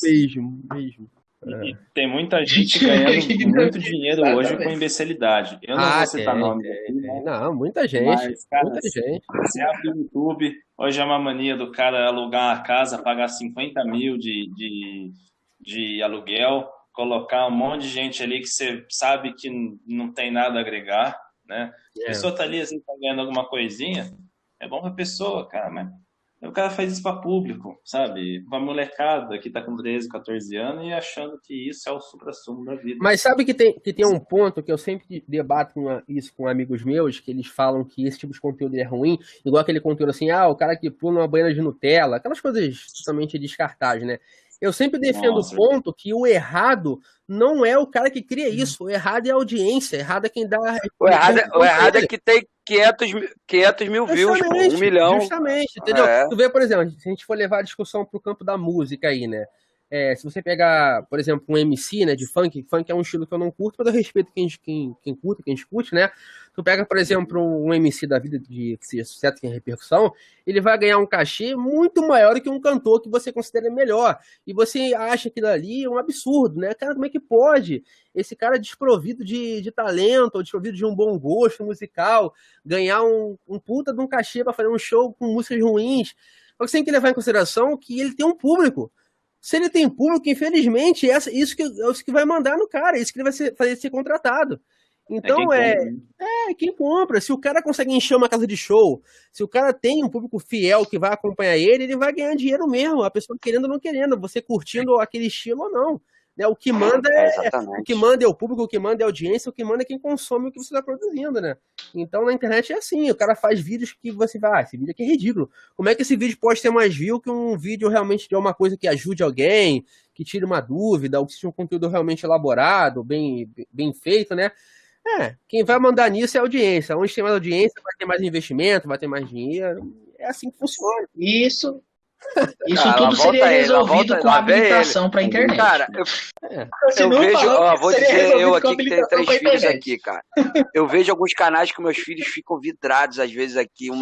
mesmo. E tem muita gente ganhando muito dinheiro hoje com imbecilidade. Eu não vou citar nomes aqui, né? Não, muita gente. Mas, cara, muita gente. Você abre o YouTube, hoje é uma mania do cara alugar a casa, pagar 50 mil de aluguel, colocar um monte de gente ali que você sabe que não tem nada a agregar, né? A pessoa tá ali, assim, tá ganhando alguma coisinha, é bom pra pessoa, cara, mas o cara faz isso pra público, sabe? Pra molecada que tá com 13, 14 anos e achando que isso é o suprassumo da vida. Mas sabe que tem um ponto que eu sempre debato isso com amigos meus, que eles falam que esse tipo de conteúdo é ruim, igual aquele conteúdo assim, o cara que pula numa banheira de Nutella, aquelas coisas totalmente descartáveis, né? Eu sempre defendo o ponto que o errado não é o cara que cria isso, o errado é a audiência, o errado é quem dá... O errado é que tem 500 mil views, pô, 1 milhão. Justamente, entendeu? Tu vê, por exemplo, se a gente for levar a discussão pro campo da música aí, né? Se você pegar, por exemplo, um MC, né, de funk é um estilo que eu não curto, mas eu respeito quem curte, quem escute, né? Tu pega, por exemplo, um MC da vida de sucesso que tem repercussão, ele vai ganhar um cachê muito maior que um cantor que você considera melhor. E você acha aquilo ali um absurdo, né? Cara, como é que pode esse cara desprovido de talento, ou desprovido de um bom gosto musical, ganhar um puta de um cachê para fazer um show com músicas ruins? Só que você tem que levar em consideração que ele tem um público. Se ele tem público, infelizmente, isso que vai mandar no cara, isso que ele vai fazer ser contratado. Então, quem compra. Se o cara consegue encher uma casa de show, se o cara tem um público fiel que vai acompanhar ele vai ganhar dinheiro mesmo, a pessoa querendo ou não querendo, você curtindo aquele estilo ou não. Né? O que manda é o público, o que manda é a audiência, o que manda é quem consome o que você está produzindo, né? Então na internet é assim, o cara faz vídeos que você vai, esse vídeo aqui é ridículo. Como é que esse vídeo pode ter mais view que um vídeo realmente de uma coisa que ajude alguém, que tire uma dúvida, ou que seja um conteúdo realmente elaborado, bem feito, né? Quem vai mandar nisso é a audiência. Onde tem mais audiência, vai ter mais investimento, vai ter mais dinheiro. É assim que funciona. Isso tudo seria resolvido com a habilitação para a internet. Cara, eu vejo, vou dizer eu aqui que tenho 3 filhos aqui, cara. Eu vejo alguns canais que meus filhos ficam vidrados, às vezes aqui, 1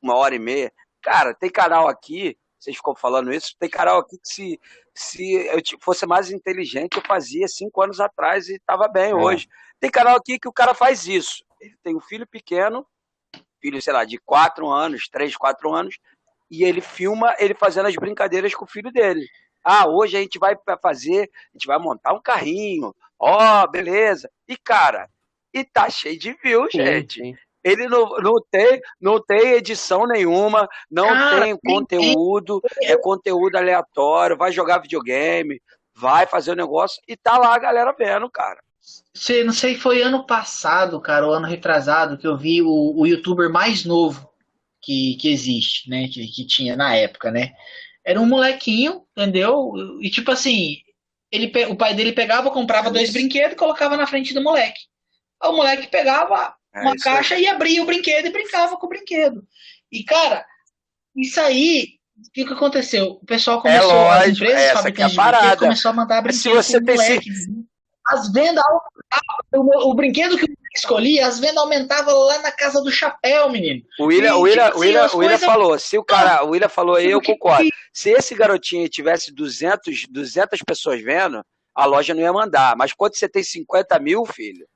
hora e meia. Cara, tem canal aqui, vocês ficam falando isso, tem canal aqui que se eu fosse mais inteligente, eu fazia 5 anos atrás e tava bem hoje. Tem canal aqui que o cara faz isso. Ele tem um filho pequeno, sei lá, de 4 anos, 3, 4 anos, e ele filma ele fazendo as brincadeiras com o filho dele. Hoje a gente vai montar um carrinho. Beleza. E, cara, tá cheio de views, gente. Sim. Ele não tem edição nenhuma, não tem conteúdo, é conteúdo aleatório, vai jogar videogame, vai fazer o negócio e tá lá a galera vendo, cara. Não sei, foi ano passado, cara, ou ano retrasado, que eu vi o youtuber mais novo que existe, né, que tinha na época, né? Era um molequinho, entendeu? E tipo assim, o pai dele pegava, comprava 2 brinquedos e colocava na frente do moleque. Aí o moleque pegava caixa e abria o brinquedo e brincava com o brinquedo. E, cara, isso aí que aconteceu? O pessoal começou, as lógico, empresas essa que é a fabricantes de brinquedo parada. começou a mandar Mas se brinquedo você pro tem moleque. As vendas, o brinquedo que o moleque escolhia, as vendas aumentavam lá na casa do chapéu, menino. O William, E, tipo assim, as o William coisas- falou, se o cara, o William falou aí, eu Porque- concordo. Se esse garotinho tivesse 200 pessoas vendo, a loja não ia mandar. Mas quando você tem 50 mil, filho,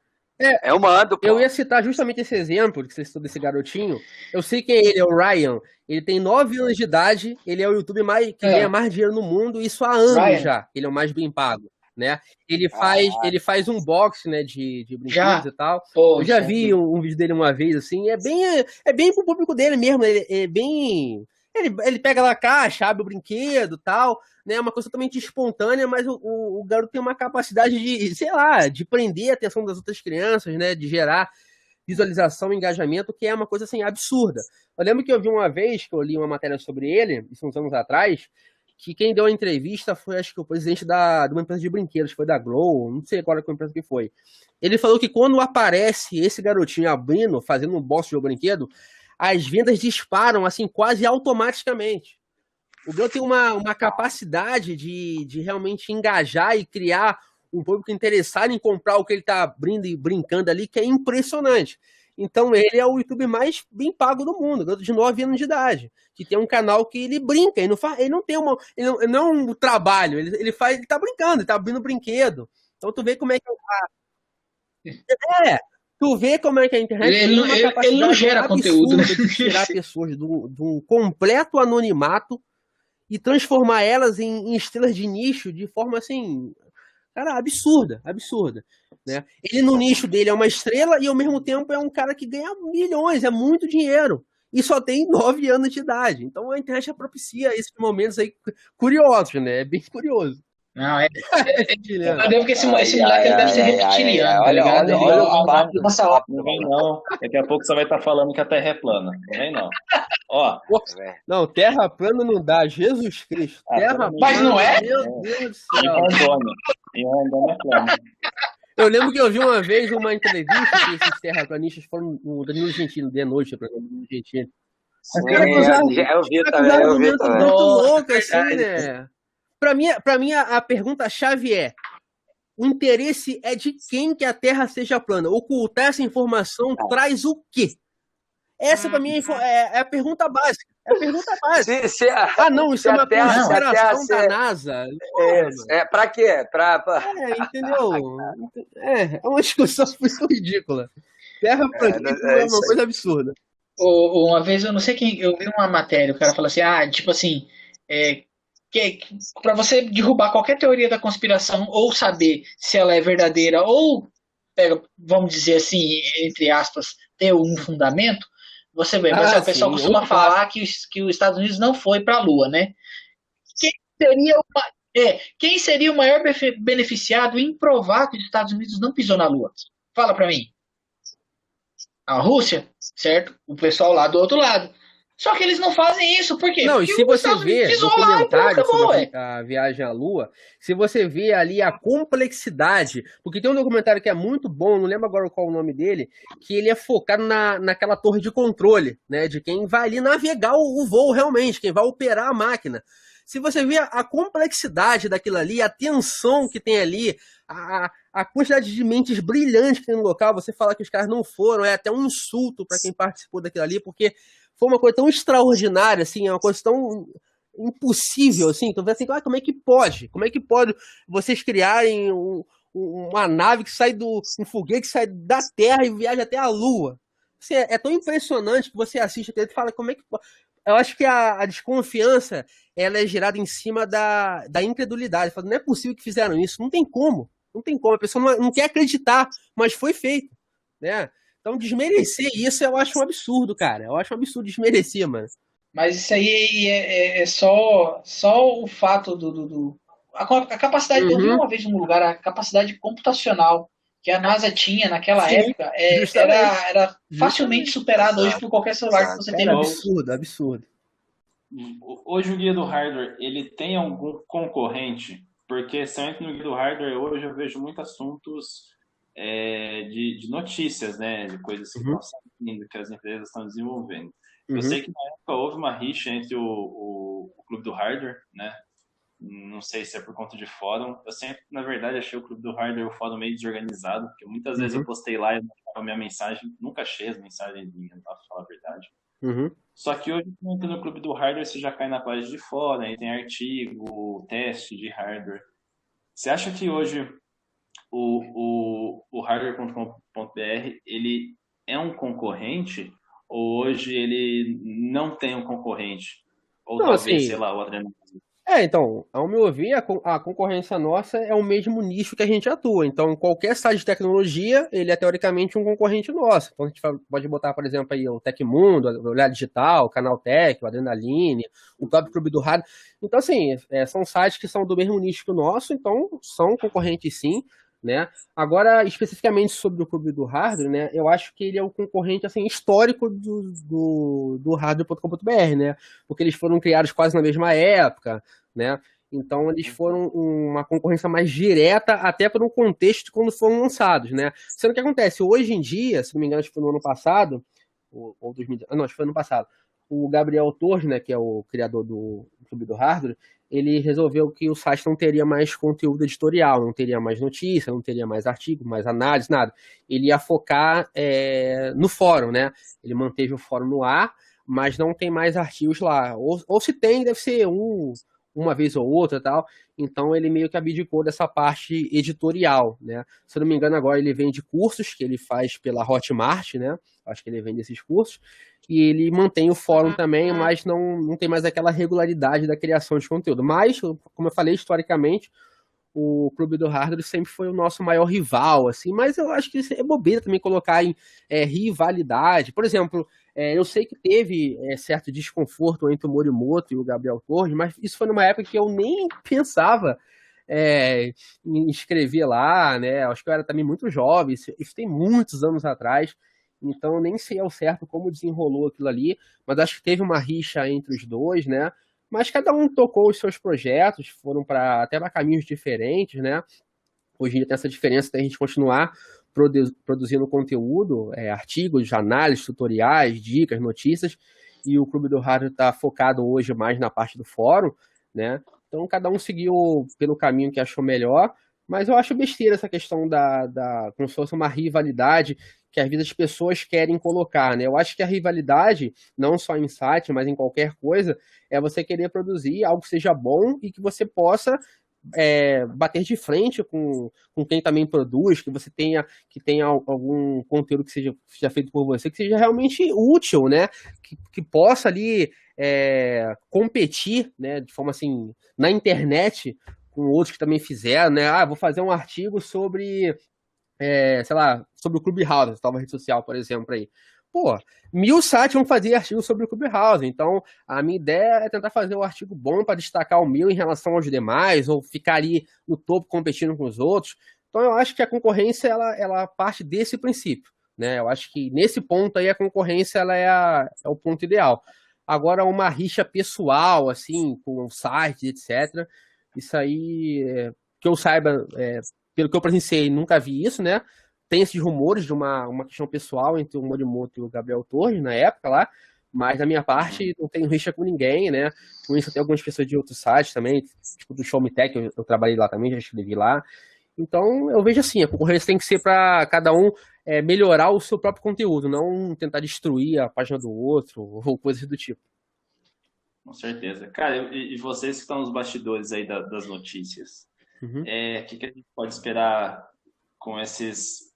eu mando, pô. Eu ia citar justamente esse exemplo que você citou desse garotinho. Eu sei quem é ele, é o Ryan. Ele tem 9 anos de idade, ele é o youtuber que ganha mais dinheiro no mundo, isso há anos Ryan. já. Ele é o mais bem pago, né? Ele faz unboxing, né, de brinquedos Já? e tal. Pô, Eu já isso vi um vídeo dele uma vez, assim, é bem pro público dele mesmo, ele é bem... Ele pega lá a caixa, abre o brinquedo e tal, né? Uma coisa totalmente espontânea, mas o garoto tem uma capacidade de, sei lá, de prender a atenção das outras crianças, né? De gerar visualização, engajamento, que é uma coisa assim absurda. Eu lembro que eu vi uma vez que eu li uma matéria sobre ele, isso uns anos atrás, que quem deu a entrevista foi, acho que o presidente de uma empresa de brinquedos, foi da Grow, não sei qual empresa que foi. Ele falou que quando aparece esse garotinho abrindo, fazendo um box de brinquedo, as vendas disparam assim quase automaticamente. O Galo tem uma capacidade de realmente engajar e criar um público interessado em comprar o que ele está abrindo e brincando ali, que é impressionante. Então ele é o youtuber mais bem pago do mundo, garoto de 9 anos de idade, que tem um canal que ele brinca, ele não tem não é um trabalho, ele tá brincando, ele tá abrindo brinquedo. Então tu vê como é que tu vê como é que a internet ele não gera conteúdo, né? de tirar pessoas de um completo anonimato e transformar elas em estrelas de nicho de forma assim, cara, absurda, né? Ele no nicho dele é uma estrela e ao mesmo tempo é um cara que ganha milhões, é muito dinheiro e só tem 9 anos de idade. Então a internet propicia esses momentos aí curiosos, né? É bem curioso. Não, porque esse moleque ele deve ser reptiliano, tá ligado? Não vem não. Daqui a pouco você vai estar falando que a Terra é plana. Não vem não. Ó. Não, Terra plana não dá. Jesus Cristo. Terra plana. Mas não é? Meu Deus do céu. E Rondônia é plana. Eu lembro que eu vi uma vez uma entrevista que esses terraplanistas foram no Danilo Gentili, de noite, para o Danilo Gentili. Eu vi também. Muito louco, assim, né? Pra mim, a pergunta-chave é: o interesse é de quem que a Terra seja plana? Ocultar essa informação traz o quê? Essa, pra mim, é a pergunta básica. Isso é uma conspiração da NASA. Pra quê? Entendeu? É uma discussão muito ridícula. Terra planeta é uma coisa absurda. Uma vez, eu não sei quem, eu vi uma matéria, o cara falou assim, tipo assim, para você derrubar qualquer teoria da conspiração ou saber se ela é verdadeira ou, vamos dizer assim, entre aspas, ter um fundamento, você vê, o pessoal costuma falar que os Estados Unidos não foi para a Lua, né? Quem seria o maior beneficiado em provar que os Estados Unidos não pisou na Lua? Fala para mim. A Rússia, certo? O pessoal lá do outro lado. Só que eles não fazem isso, por quê? Não, porque e se você vê documentário sobre a viagem à Lua, se você vê ali a complexidade, porque tem um documentário que é muito bom, não lembro agora qual é o nome dele, que ele é focado naquela torre de controle, né, de quem vai ali navegar o voo realmente, quem vai operar a máquina. Se você vê a complexidade daquilo ali, a tensão que tem ali, a quantidade de mentes brilhantes que tem no local, você fala que os caras não foram, é até um insulto para quem participou daquilo ali, porque foi uma coisa tão extraordinária, assim, é uma coisa tão impossível, assim, então assim, como é que pode? Como é que pode vocês criarem uma nave que sai um foguete que sai da Terra e viaja até a Lua? Assim, é tão impressionante que você assiste aquilo e fala, como é que pode? Eu acho que a desconfiança, ela é gerada em cima da incredulidade. Fala, não é possível que fizeram isso, não tem como, a pessoa não quer acreditar, mas foi feito, né? Então, desmerecer isso eu acho um absurdo, cara. Eu acho um absurdo desmerecer, mano. Mas isso aí é só o fato a capacidade. Eu vi uma vez em um lugar a capacidade computacional que a NASA tinha naquela época era facilmente superada hoje por qualquer celular que você tem. Absurdo. Hoje o Guia do Hardware, ele tem algum concorrente? Porque se eu entro no Guia do Hardware, hoje eu vejo muitos assuntos de notícias, né? De coisas que estão saindo, que as empresas estão desenvolvendo. Eu sei que na época houve uma rixa entre o o Clube do Hardware, né? Não sei se é por conta de fórum. Eu sempre, na verdade, achei o Clube do Hardware o fórum meio desorganizado, porque muitas vezes eu postei lá e não achava a minha mensagem, nunca achei as mensagens minhas, pra falar a verdade. Só que hoje, no Clube do Hardware, você já cai na página de fórum, aí tem artigo, teste de hardware. Você acha que hoje o hardware.com.br ele é um concorrente ou hoje ele não tem um concorrente? Ou Não, talvez, assim, sei lá, o Adriano. então, ao meu ver, a concorrência nossa é o mesmo nicho que a gente atua. Então, qualquer site de tecnologia, ele é teoricamente um concorrente nosso. Então, a gente pode botar, por exemplo, aí o Tecmundo, o Olhar Digital, o Canaltech, o Adrenaline, o próprio Clube do Rádio. Então, assim, são sites que são do mesmo nicho que o nosso, então são concorrentes sim, né? Agora, especificamente sobre o Clube do Hardware, né? Eu acho que ele é o concorrente, assim, histórico do hardware.com.br, né? Porque eles foram criados quase na mesma época, né? Então eles foram uma concorrência mais direta até para um contexto de quando foram lançados, né? Sendo que acontece, hoje em dia, se não me engano, acho que foi no ano passado, ou 2000, não, acho que foi no ano passado, o Gabriel Torres, né, que é o criador do Clube do Hardware, ele resolveu que o site não teria mais conteúdo editorial, não teria mais notícia, não teria mais artigo, mais análise, nada. Ele ia focar no fórum, né? Ele manteve o fórum no ar, mas não tem mais artigos lá. Ou se tem, deve ser uma vez ou outra, tal. Então ele meio que abdicou dessa parte editorial, né? Se eu não me engano, agora ele vende cursos que ele faz pela Hotmart, né? Acho que ele vende esses cursos. E ele mantém o fórum também, mas não tem mais aquela regularidade da criação de conteúdo. Mas, como eu falei, historicamente, o Clube do Hardware sempre foi o nosso maior rival, assim, mas eu acho que é bobeira também colocar em rivalidade. Por exemplo, eu sei que teve certo desconforto entre o Morimoto e o Gabriel Torres, mas isso foi numa época que eu nem pensava em escrever lá, né? Acho que eu era também muito jovem, isso tem muitos anos atrás, então eu nem sei ao certo como desenrolou aquilo ali, mas acho que teve uma rixa entre os dois, né? Mas cada um tocou os seus projetos, foram até para caminhos diferentes, né? Hoje em dia tem essa diferença da gente continuar produzindo conteúdo, artigos, análises, tutoriais, dicas, notícias, e o Clube do Rádio está focado hoje mais na parte do fórum, né? Então cada um seguiu pelo caminho que achou melhor, mas eu acho besteira essa questão como se fosse uma rivalidade que às vezes as pessoas querem colocar, né? Eu acho que a rivalidade, não só em site, mas em qualquer coisa, é você querer produzir algo que seja bom e que você possa bater de frente com quem também produz, que tenha algum conteúdo que seja feito por você, que seja realmente útil, né? Que possa ali competir, né? De forma assim, na internet, com outros que também fizeram, né? Vou fazer um artigo sobre sei lá, sobre o Clubhouse, tal rede social, por exemplo, aí. Pô, 1000 sites vão fazer artigos sobre o Clubhouse, então a minha ideia é tentar fazer um artigo bom para destacar o meu em relação aos demais, ou ficar ali no topo competindo com os outros. Então eu acho que a concorrência, ela parte desse princípio, né? Eu acho que nesse ponto aí a concorrência, ela é o ponto ideal. Agora, uma rixa pessoal, assim, com sites, etc., isso aí, que eu saiba, pelo que eu presenciei, nunca vi isso, né? Tem esses rumores de uma questão pessoal entre o Morimoto e o Gabriel Torres na época lá, mas da minha parte não tenho rixa com ninguém, né? Com isso tem algumas pessoas de outros sites também, tipo do Show Me Tech, eu trabalhei lá também, já escrevi lá. Então eu vejo assim, a concorrência tem que ser para cada um melhorar o seu próprio conteúdo, não tentar destruir a página do outro ou coisas do tipo. Com certeza. Cara, e vocês que estão nos bastidores aí das notícias, Uhum. que a gente pode esperar com esses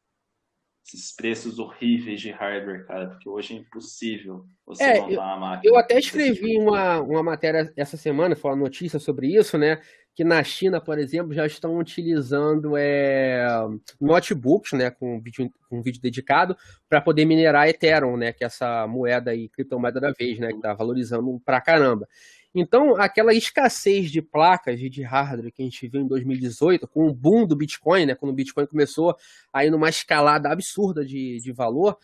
preços horríveis de hardware, cara? Porque hoje é impossível você montar uma máquina. Eu até escrevi uma matéria essa semana, foi uma notícia sobre isso, né? Que na China, por exemplo, já estão utilizando notebooks, né, com vídeo dedicado para poder minerar Ethereum, né, que é essa moeda aí, criptomoeda da vez, né, que está valorizando pra caramba. Então, aquela escassez de placas e de hardware que a gente viu em 2018, com o boom do Bitcoin, né, quando o Bitcoin começou a ir numa escalada absurda de valor,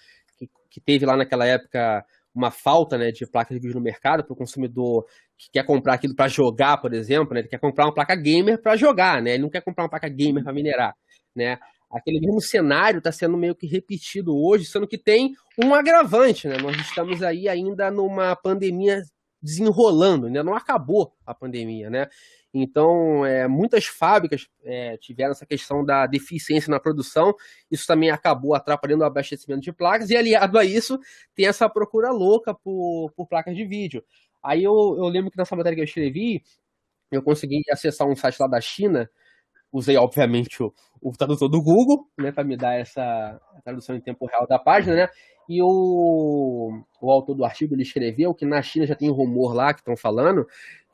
que teve lá naquela época uma falta, né, de placas de vídeo no mercado para o consumidor que quer comprar aquilo para jogar, por exemplo, né, ele quer comprar uma placa gamer para jogar, né, ele não quer comprar uma placa gamer para minerar, né. Aquele mesmo cenário está sendo meio que repetido hoje, sendo que tem um agravante, né? Nós estamos aí ainda numa pandemia desenrolando, ainda não acabou a pandemia, né? Então, muitas fábricas tiveram essa questão da deficiência na produção, isso também acabou atrapalhando o abastecimento de placas, e aliado a isso, tem essa procura louca por placas de vídeo. Aí eu lembro que nessa matéria que eu escrevi, eu consegui acessar um site lá da China, usei, obviamente, o tradutor do Google, né, para me dar essa tradução em tempo real da página, né? E o autor do artigo, ele escreveu que na China já tem um rumor lá que estão falando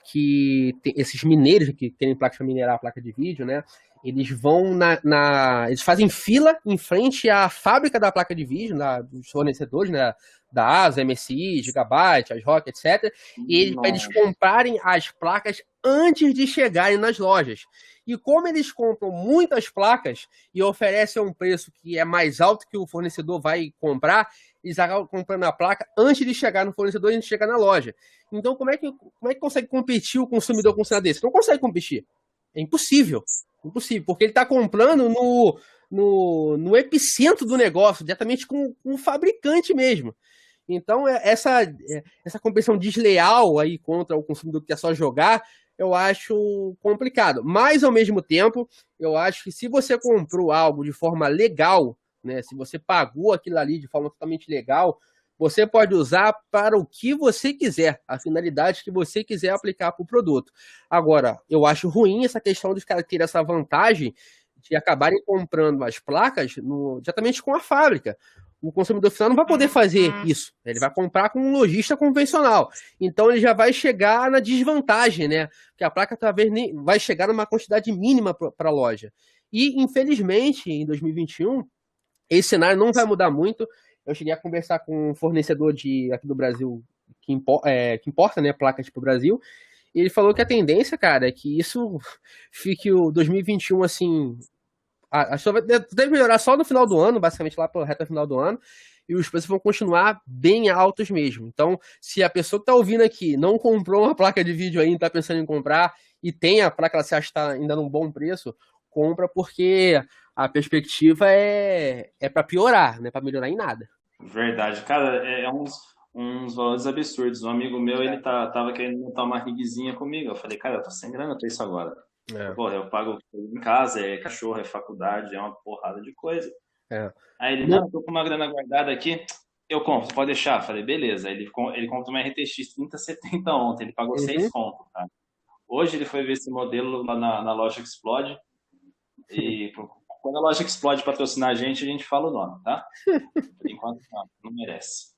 que esses mineiros que querem placas para minerar a placa de vídeo, né? Eles vão eles fazem fila em frente à fábrica da placa de vídeo, dos fornecedores, né? Da ASUS, MSI, Gigabyte, ASRock, etc. E para eles comprarem as placas antes de chegarem nas lojas. E como eles compram muitas placas e oferecem um preço que é mais alto que o fornecedor vai comprar, eles acabam comprando a placa antes de chegar no fornecedor e antes de chegar na loja. Então, como é que consegue competir o consumidor com um cenário desse? Não consegue competir. É impossível. Impossível, porque ele está comprando no epicentro do negócio, diretamente com o fabricante mesmo. Então, essa competição desleal aí contra o consumidor que quer só jogar, eu acho complicado. Mas, ao mesmo tempo, eu acho que se você comprou algo de forma legal, né, se você pagou aquilo ali de forma totalmente legal, você pode usar para o que você quiser, a finalidade que você quiser aplicar para o produto. Agora, eu acho ruim essa questão dos caras terem essa vantagem de acabarem comprando as placas diretamente com a fábrica. O consumidor final não vai poder fazer isso. Ele vai comprar com um lojista convencional. Então, ele já vai chegar na desvantagem, né? Porque a placa talvez nem vai chegar numa quantidade mínima para a loja. E, infelizmente, em 2021, esse cenário não vai mudar muito. Eu cheguei a conversar com um fornecedor aqui do Brasil que importa, né, placas para o Brasil. E ele falou que a tendência, cara, é que isso fique o 2021, assim... Acho que deve melhorar só no final do ano, basicamente lá pela reta final do ano, e os preços vão continuar bem altos mesmo. Então, se a pessoa que está ouvindo aqui não comprou uma placa de vídeo ainda, está pensando em comprar, e tem a placa que ela se acha que está ainda num bom preço, compra, porque a perspectiva é para piorar, não é para melhorar em nada. Verdade. Cara, uns valores absurdos. Um amigo meu, ele tava querendo montar uma rigzinha comigo. Eu falei, cara, eu tô sem grana pra isso agora. Porra, eu pago em casa, é cachorro, é faculdade, é uma porrada de coisa. Aí ele, não, tô com uma grana guardada aqui, eu compro, pode deixar. Eu falei, beleza. Aí ele compra uma RTX 3070 ontem, ele pagou 6 conto, tá? Hoje ele foi ver esse modelo lá na loja Explode. E quando a loja Explode patrocinar a gente fala o nome, tá? Por enquanto não merece.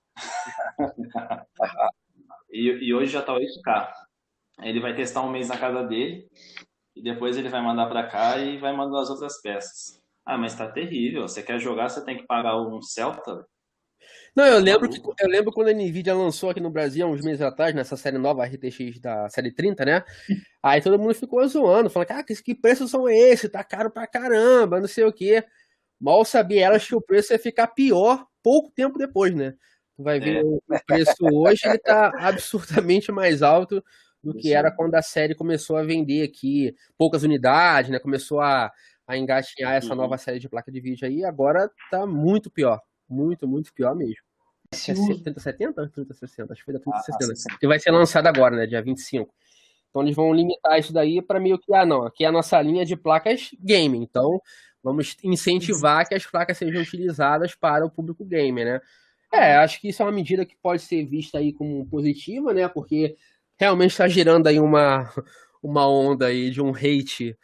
E hoje já tá 8K. Ele vai testar um mês na casa dele e depois ele vai mandar pra cá e vai mandar as outras peças. Ah, mas tá terrível. Você quer jogar, você tem que pagar um Celta? Não, eu lembro quando a Nvidia lançou aqui no Brasil, há uns meses atrás, nessa série nova RTX da série 30, né? Aí todo mundo ficou zoando, falando, cara, que preços são esses? Tá caro pra caramba, não sei o quê. Mal sabia elas que o preço ia ficar pior pouco tempo depois, né? Tu vai ver o preço hoje, ele tá absurdamente mais alto do que era quando a série começou a vender aqui poucas unidades, né? Começou a engatinhar essa nova série de placa de vídeo aí, agora tá muito pior. Muito, muito pior mesmo. É 3070 ou 3060? Acho que foi da 3060. Que vai ser lançado agora, né? Dia 25. Então eles vão limitar isso daí para meio que, não, aqui é a nossa linha de placas gaming. Então vamos incentivar que as placas sejam utilizadas para o público gamer, né? Acho que isso é uma medida que pode ser vista aí como positiva, né? Porque realmente está gerando aí uma onda aí de um hate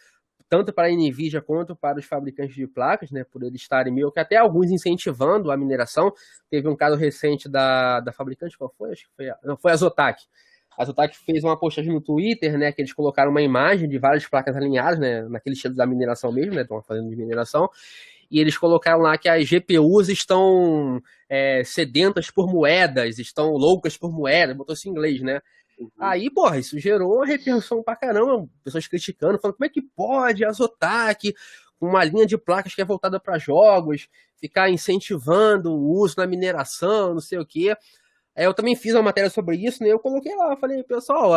tanto para a Nvidia quanto para os fabricantes de placas, né, por eles estarem meio que até alguns incentivando a mineração. Teve um caso recente da fabricante, qual foi? Acho que foi a Zotac. A Zotac fez uma postagem no Twitter, né, que eles colocaram uma imagem de várias placas alinhadas, né, naquele estilo da mineração mesmo, né, estão fazendo de mineração, e eles colocaram lá que as GPUs estão sedentas por moedas, estão loucas por moedas, botou isso em inglês, né? Aí, porra, isso gerou uma repercussão pra caramba, pessoas criticando, falando como é que pode a Zotac, com uma linha de placas que é voltada para jogos, ficar incentivando o uso na mineração, não sei o quê. Eu também fiz uma matéria sobre isso, né? Eu coloquei lá, falei, pessoal,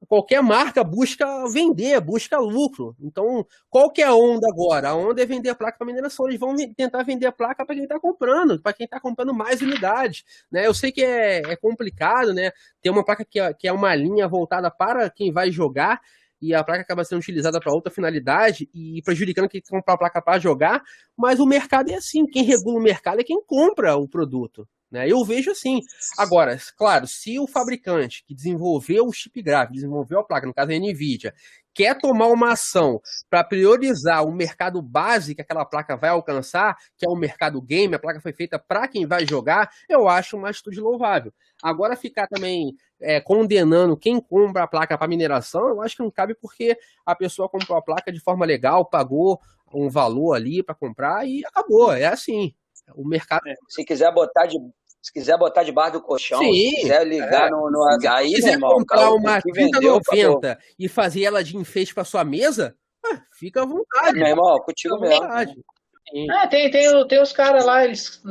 qualquer marca busca vender, busca lucro. Então, qual que é a onda agora? A onda é vender a placa para mineração. Eles vão tentar vender a placa para quem está comprando, para quem está comprando mais unidades. Né? Eu sei que é complicado, né? Ter uma placa que é uma linha voltada para quem vai jogar, e a placa acaba sendo utilizada para outra finalidade e prejudicando quem compra a placa para jogar, mas o mercado é assim, quem regula o mercado é quem compra o produto, né? Eu vejo assim. Agora, claro, se o fabricante que desenvolveu o chip gráfico, desenvolveu a placa, no caso a NVIDIA, quer tomar uma ação para priorizar o mercado base que aquela placa vai alcançar, que é o mercado game, a placa foi feita para quem vai jogar, eu acho uma atitude louvável. Agora ficar também condenando quem compra a placa para mineração, eu acho que não cabe, porque a pessoa comprou a placa de forma legal, pagou um valor ali para comprar e acabou. É assim. O mercado. Se quiser botar debaixo do colchão, Sim, se quiser ligar aí, se quiser meu irmão, comprar uma que vendeu, 3090 e fazer ela de enfeite para sua mesa, fica à vontade. Meu irmão, contigo Fica à mesmo. vontade. Tem os caras lá, eles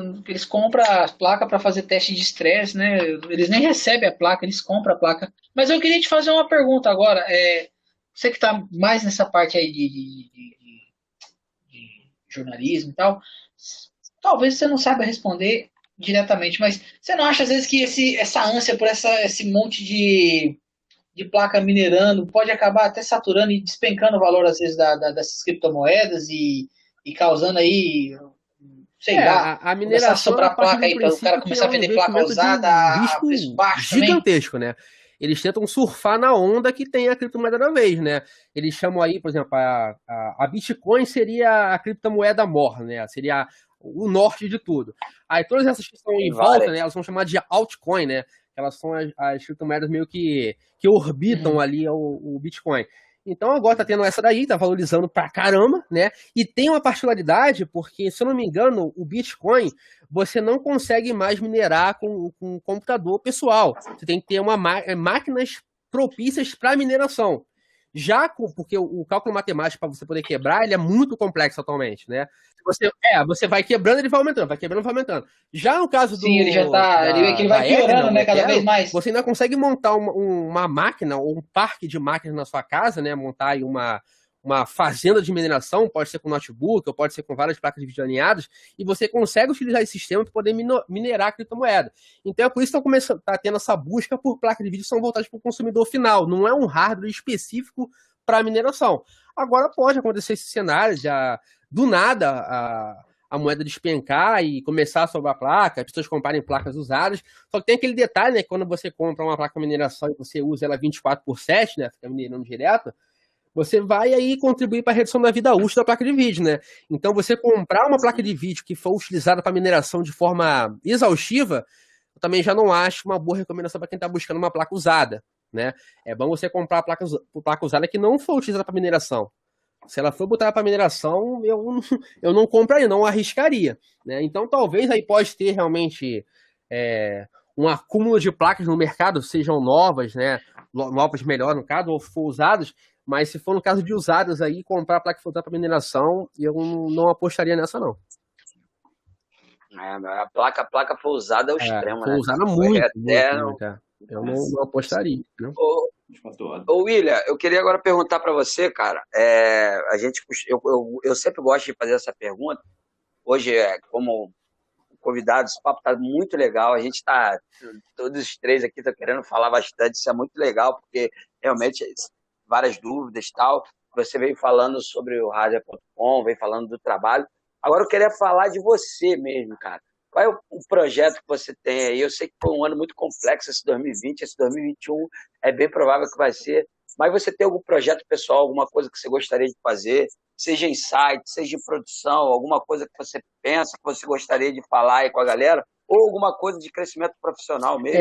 compram a placa para fazer teste de estresse, né? Eles nem recebem a placa, eles compram a placa. Mas eu queria te fazer uma pergunta agora. Você que está mais nessa parte aí de jornalismo e tal, talvez você não saiba responder diretamente, mas você não acha às vezes que essa ânsia por esse monte de placa minerando pode acabar até saturando e despencando o valor às vezes dessas criptomoedas e causando aí, sei lá, a começar a mineração sobrar placa aí para o cara começar a vender placa usada a preço baixo gigantesco, também? né? Eles tentam surfar na onda que tem a criptomoeda da vez, né? Eles chamam aí, por exemplo, a Bitcoin seria a criptomoeda mor, né? Seria o norte de tudo. Aí todas essas que estão em volta, né? Elas são chamadas de altcoin, né? Elas são as criptomoedas meio que orbitam ali o Bitcoin. Então agora tá tendo essa daí, tá valorizando pra caramba, né? E tem uma particularidade, porque, se eu não me engano, o Bitcoin, você não consegue mais minerar com computador pessoal. Você tem que ter máquinas propícias para mineração. Porque o cálculo matemático para você poder quebrar, ele é muito complexo atualmente, né? Você vai quebrando, ele vai aumentando, vai quebrando, vai aumentando. Já no caso Sim, ele já tá. Ele vai piorando, né? Cada vez mais. Você ainda consegue montar uma máquina ou um parque de máquinas na sua casa, né? Montar aí uma fazenda de mineração, pode ser com notebook, ou pode ser com várias placas de vídeo alinhadas, e você consegue utilizar esse sistema para poder minerar a criptomoeda. Então é por isso que está tendo essa busca por placas de vídeo que são voltadas para o consumidor final, não é um hardware específico para mineração. Agora pode acontecer esse cenário, do nada a moeda despencar e começar a sobrar placa, as pessoas comprarem placas usadas. Só que tem aquele detalhe, né? Que quando você compra uma placa de mineração e você usa ela 24/7, né? Fica minerando direto, você vai aí contribuir para a redução da vida útil da placa de vídeo, né? Então, você comprar uma placa de vídeo que for utilizada para mineração de forma exaustiva, eu também já não acho uma boa recomendação para quem está buscando uma placa usada, né? É bom você comprar a placa usada que não for utilizada para mineração. Se ela for botada para mineração, eu não compraria, não arriscaria, né? Então, talvez aí pode ter realmente um acúmulo de placas no mercado, sejam novas, né? Novas melhor no caso, ou for usadas. Mas se for no caso de usadas aí, comprar a placa voltada para mineração, eu não apostaria nessa, não. A placa foi usada ao extremo, né? Foi usada muito. Eu não apostaria. Né? Ô, William, eu queria agora perguntar para você, cara. Eu sempre gosto de fazer essa pergunta. Hoje, como convidados, o papo tá muito legal. A gente tá, todos os três aqui estão querendo falar bastante. Isso é muito legal, porque realmente várias dúvidas e tal. Você veio falando sobre o Hardware.com, veio falando do trabalho. Agora eu queria falar de você mesmo, cara. Qual é o projeto que você tem aí? Eu sei que foi um ano muito complexo esse 2020, esse 2021 é bem provável que vai ser. Mas você tem algum projeto pessoal, alguma coisa que você gostaria de fazer? Seja em site, seja em produção, alguma coisa que você pensa, que você gostaria de falar aí com a galera? Ou alguma coisa de crescimento profissional mesmo?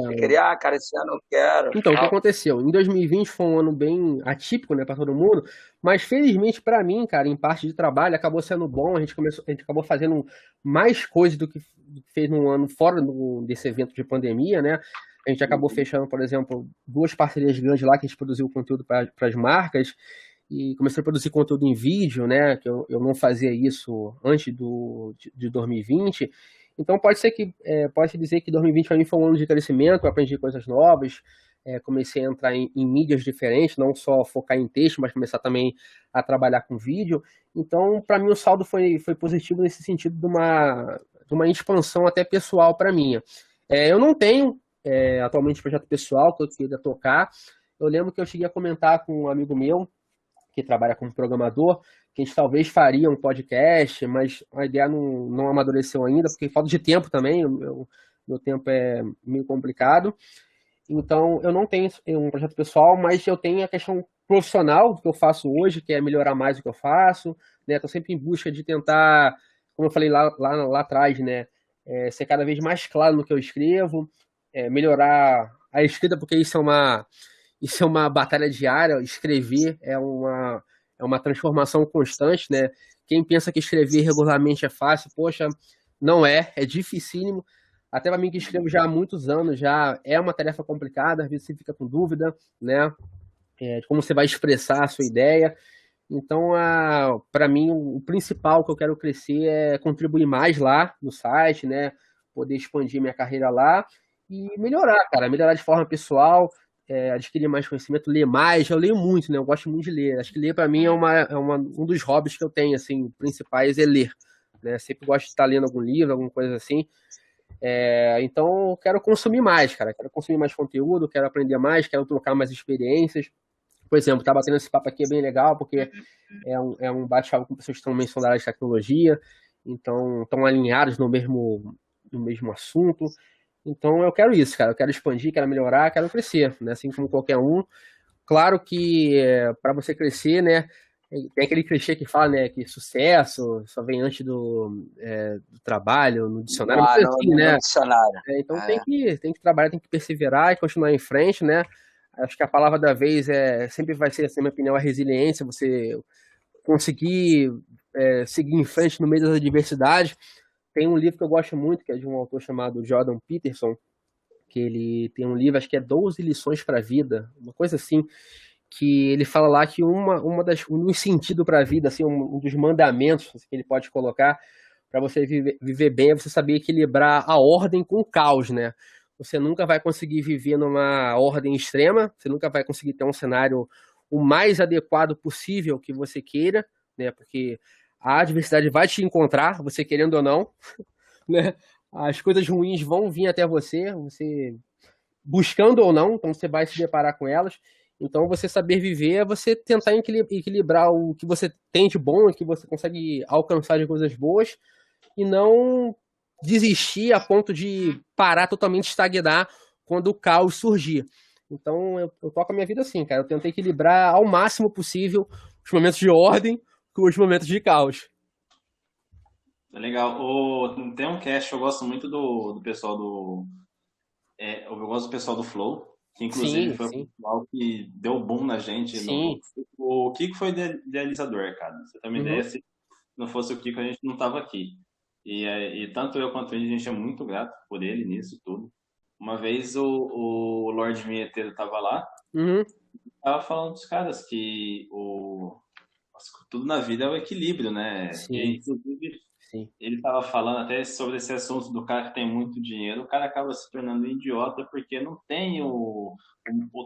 Você queria, cara, esse ano eu quero. Então, o que aconteceu? Em 2020 foi um ano bem atípico, né, para todo mundo, mas felizmente para mim, cara, em parte de trabalho, acabou sendo bom. A gente acabou fazendo mais coisas do que fez num ano fora desse evento de pandemia, né? A gente acabou fechando, por exemplo, 2 parcerias grandes lá que a gente produziu conteúdo para as marcas. E comecei a produzir conteúdo em vídeo, né? Que eu não fazia isso antes de 2020. Então pode dizer que 2020 para mim foi um ano de crescimento, eu aprendi coisas novas, comecei a entrar em mídias diferentes, não só focar em texto, mas começar também a trabalhar com vídeo. Então, para mim, o saldo foi positivo nesse sentido de uma expansão até pessoal para mim. Eu não tenho atualmente projeto pessoal que eu queira tocar. Eu lembro que eu cheguei a comentar com um amigo meu que trabalha como programador, que a gente talvez faria um podcast, mas a ideia não amadureceu ainda, porque falta de tempo também, meu tempo é meio complicado. Então, eu não tenho um projeto pessoal, mas eu tenho a questão profissional do que eu faço hoje, que é melhorar mais o que eu faço, né? Estou sempre em busca de tentar, como eu falei lá atrás, né? Ser cada vez mais claro no que eu escrevo, melhorar a escrita, porque isso é uma batalha diária. Escrever é uma transformação constante, né? Quem pensa que escrever regularmente é fácil, poxa, não é dificílimo. Até para mim que escrevo já há muitos anos, já é uma tarefa complicada, às vezes você fica com dúvida, né? De como você vai expressar a sua ideia. Então, para mim, o principal que eu quero crescer é contribuir mais lá no site, né? Poder expandir minha carreira lá e melhorar, cara. Melhorar de forma pessoal, adquirir mais conhecimento, ler mais. Eu leio muito, né? Eu gosto muito de ler. Acho que ler, para mim, um dos hobbies que eu tenho, assim, principais é ler, né? Sempre gosto de estar lendo algum livro, alguma coisa assim. Então, eu quero consumir mais, cara. Quero consumir mais conteúdo, quero aprender mais, quero trocar mais experiências. Por exemplo, tá batendo esse papo aqui é bem legal, porque é um bate-papo com pessoas que estão mencionando a área de tecnologia, então estão alinhados no mesmo assunto. Então, eu quero isso, cara. Eu quero expandir, quero melhorar, quero crescer, né? Assim como qualquer um. Claro que para você crescer, né? Tem aquele clichê que fala, né, que sucesso só vem antes do trabalho, no dicionário, mas assim, né? Dicionário. Então tem que trabalhar, tem que perseverar e continuar em frente, né? Acho que a palavra da vez sempre vai ser, assim, na minha opinião, a resiliência, você conseguir seguir em frente no meio das adversidades. Tem um livro que eu gosto muito, que é de um autor chamado Jordan Peterson, que ele tem um livro, acho que é 12 lições para a vida, uma coisa assim, que ele fala lá que um dos sentidos para a vida, assim, um dos mandamentos que ele pode colocar para você viver bem é você saber equilibrar a ordem com o caos, né? Você nunca vai conseguir viver numa ordem extrema, você nunca vai conseguir ter um cenário o mais adequado possível que você queira, né? Porque a adversidade vai te encontrar, você querendo ou não, né? As coisas ruins vão vir até você buscando ou não, então você vai se deparar com elas. Então, você saber viver é você tentar equilibrar o que você tem de bom, o que você consegue alcançar de coisas boas, e não desistir a ponto de parar totalmente, estagnar quando o caos surgir. Então, eu toco a minha vida assim, cara. Eu tento equilibrar ao máximo possível os momentos de ordem com os momentos de caos. Legal. Tem um cast, eu gosto muito do pessoal eu gosto do pessoal do Flow, que inclusive foi o pessoal que deu boom na gente. O Kiko foi idealizador, cara. Você tem uma ideia, se não fosse o Kiko, a gente não tava aqui. E tanto eu quanto ele, a gente é muito grato por ele nisso tudo. Uma vez o Lorde Vinheteiro tava lá, tava falando dos caras que tudo na vida é o equilíbrio, né? E, inclusive, ele tava falando até sobre esse assunto do cara que tem muito dinheiro, o cara acaba se tornando um idiota porque não tem o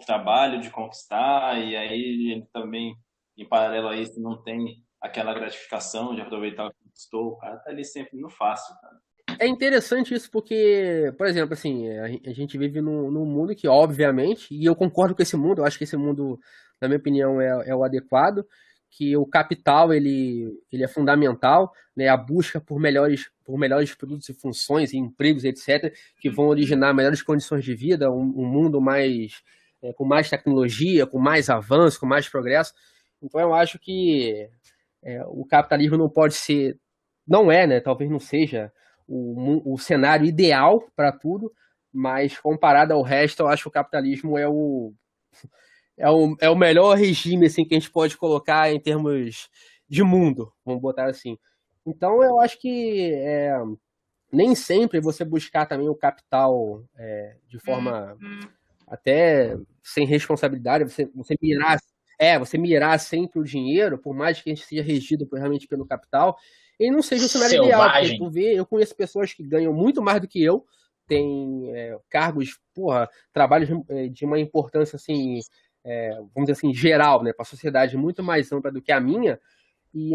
trabalho de conquistar, e aí ele também, em paralelo a isso, não tem aquela gratificação de aproveitar o que conquistou. O cara tá ali sempre no fácil, cara. É interessante isso porque, por exemplo, assim, a gente vive num mundo que, obviamente, e eu concordo com esse mundo, eu acho que esse mundo, na minha opinião, é o adequado, que o capital ele é fundamental, né? A busca por melhores produtos e funções, e empregos, etc., que vão originar melhores condições de vida, um mundo com mais tecnologia, com mais avanço, com mais progresso. Então eu acho que o capitalismo não pode ser, não é, né? Talvez não seja o cenário ideal para tudo, mas comparado ao resto, eu acho que o capitalismo é o melhor regime, assim, que a gente pode colocar em termos de mundo, vamos botar assim. Então, eu acho que nem sempre você buscar também o capital de forma até sem responsabilidade, você mirar sempre o dinheiro, por mais que a gente seja regido realmente pelo capital, ele não seja o cenário ideal, porque eu conheço pessoas que ganham muito mais do que eu, cargos, trabalhos de uma importância, assim, vamos dizer assim, geral, né, para a sociedade muito mais ampla do que a minha,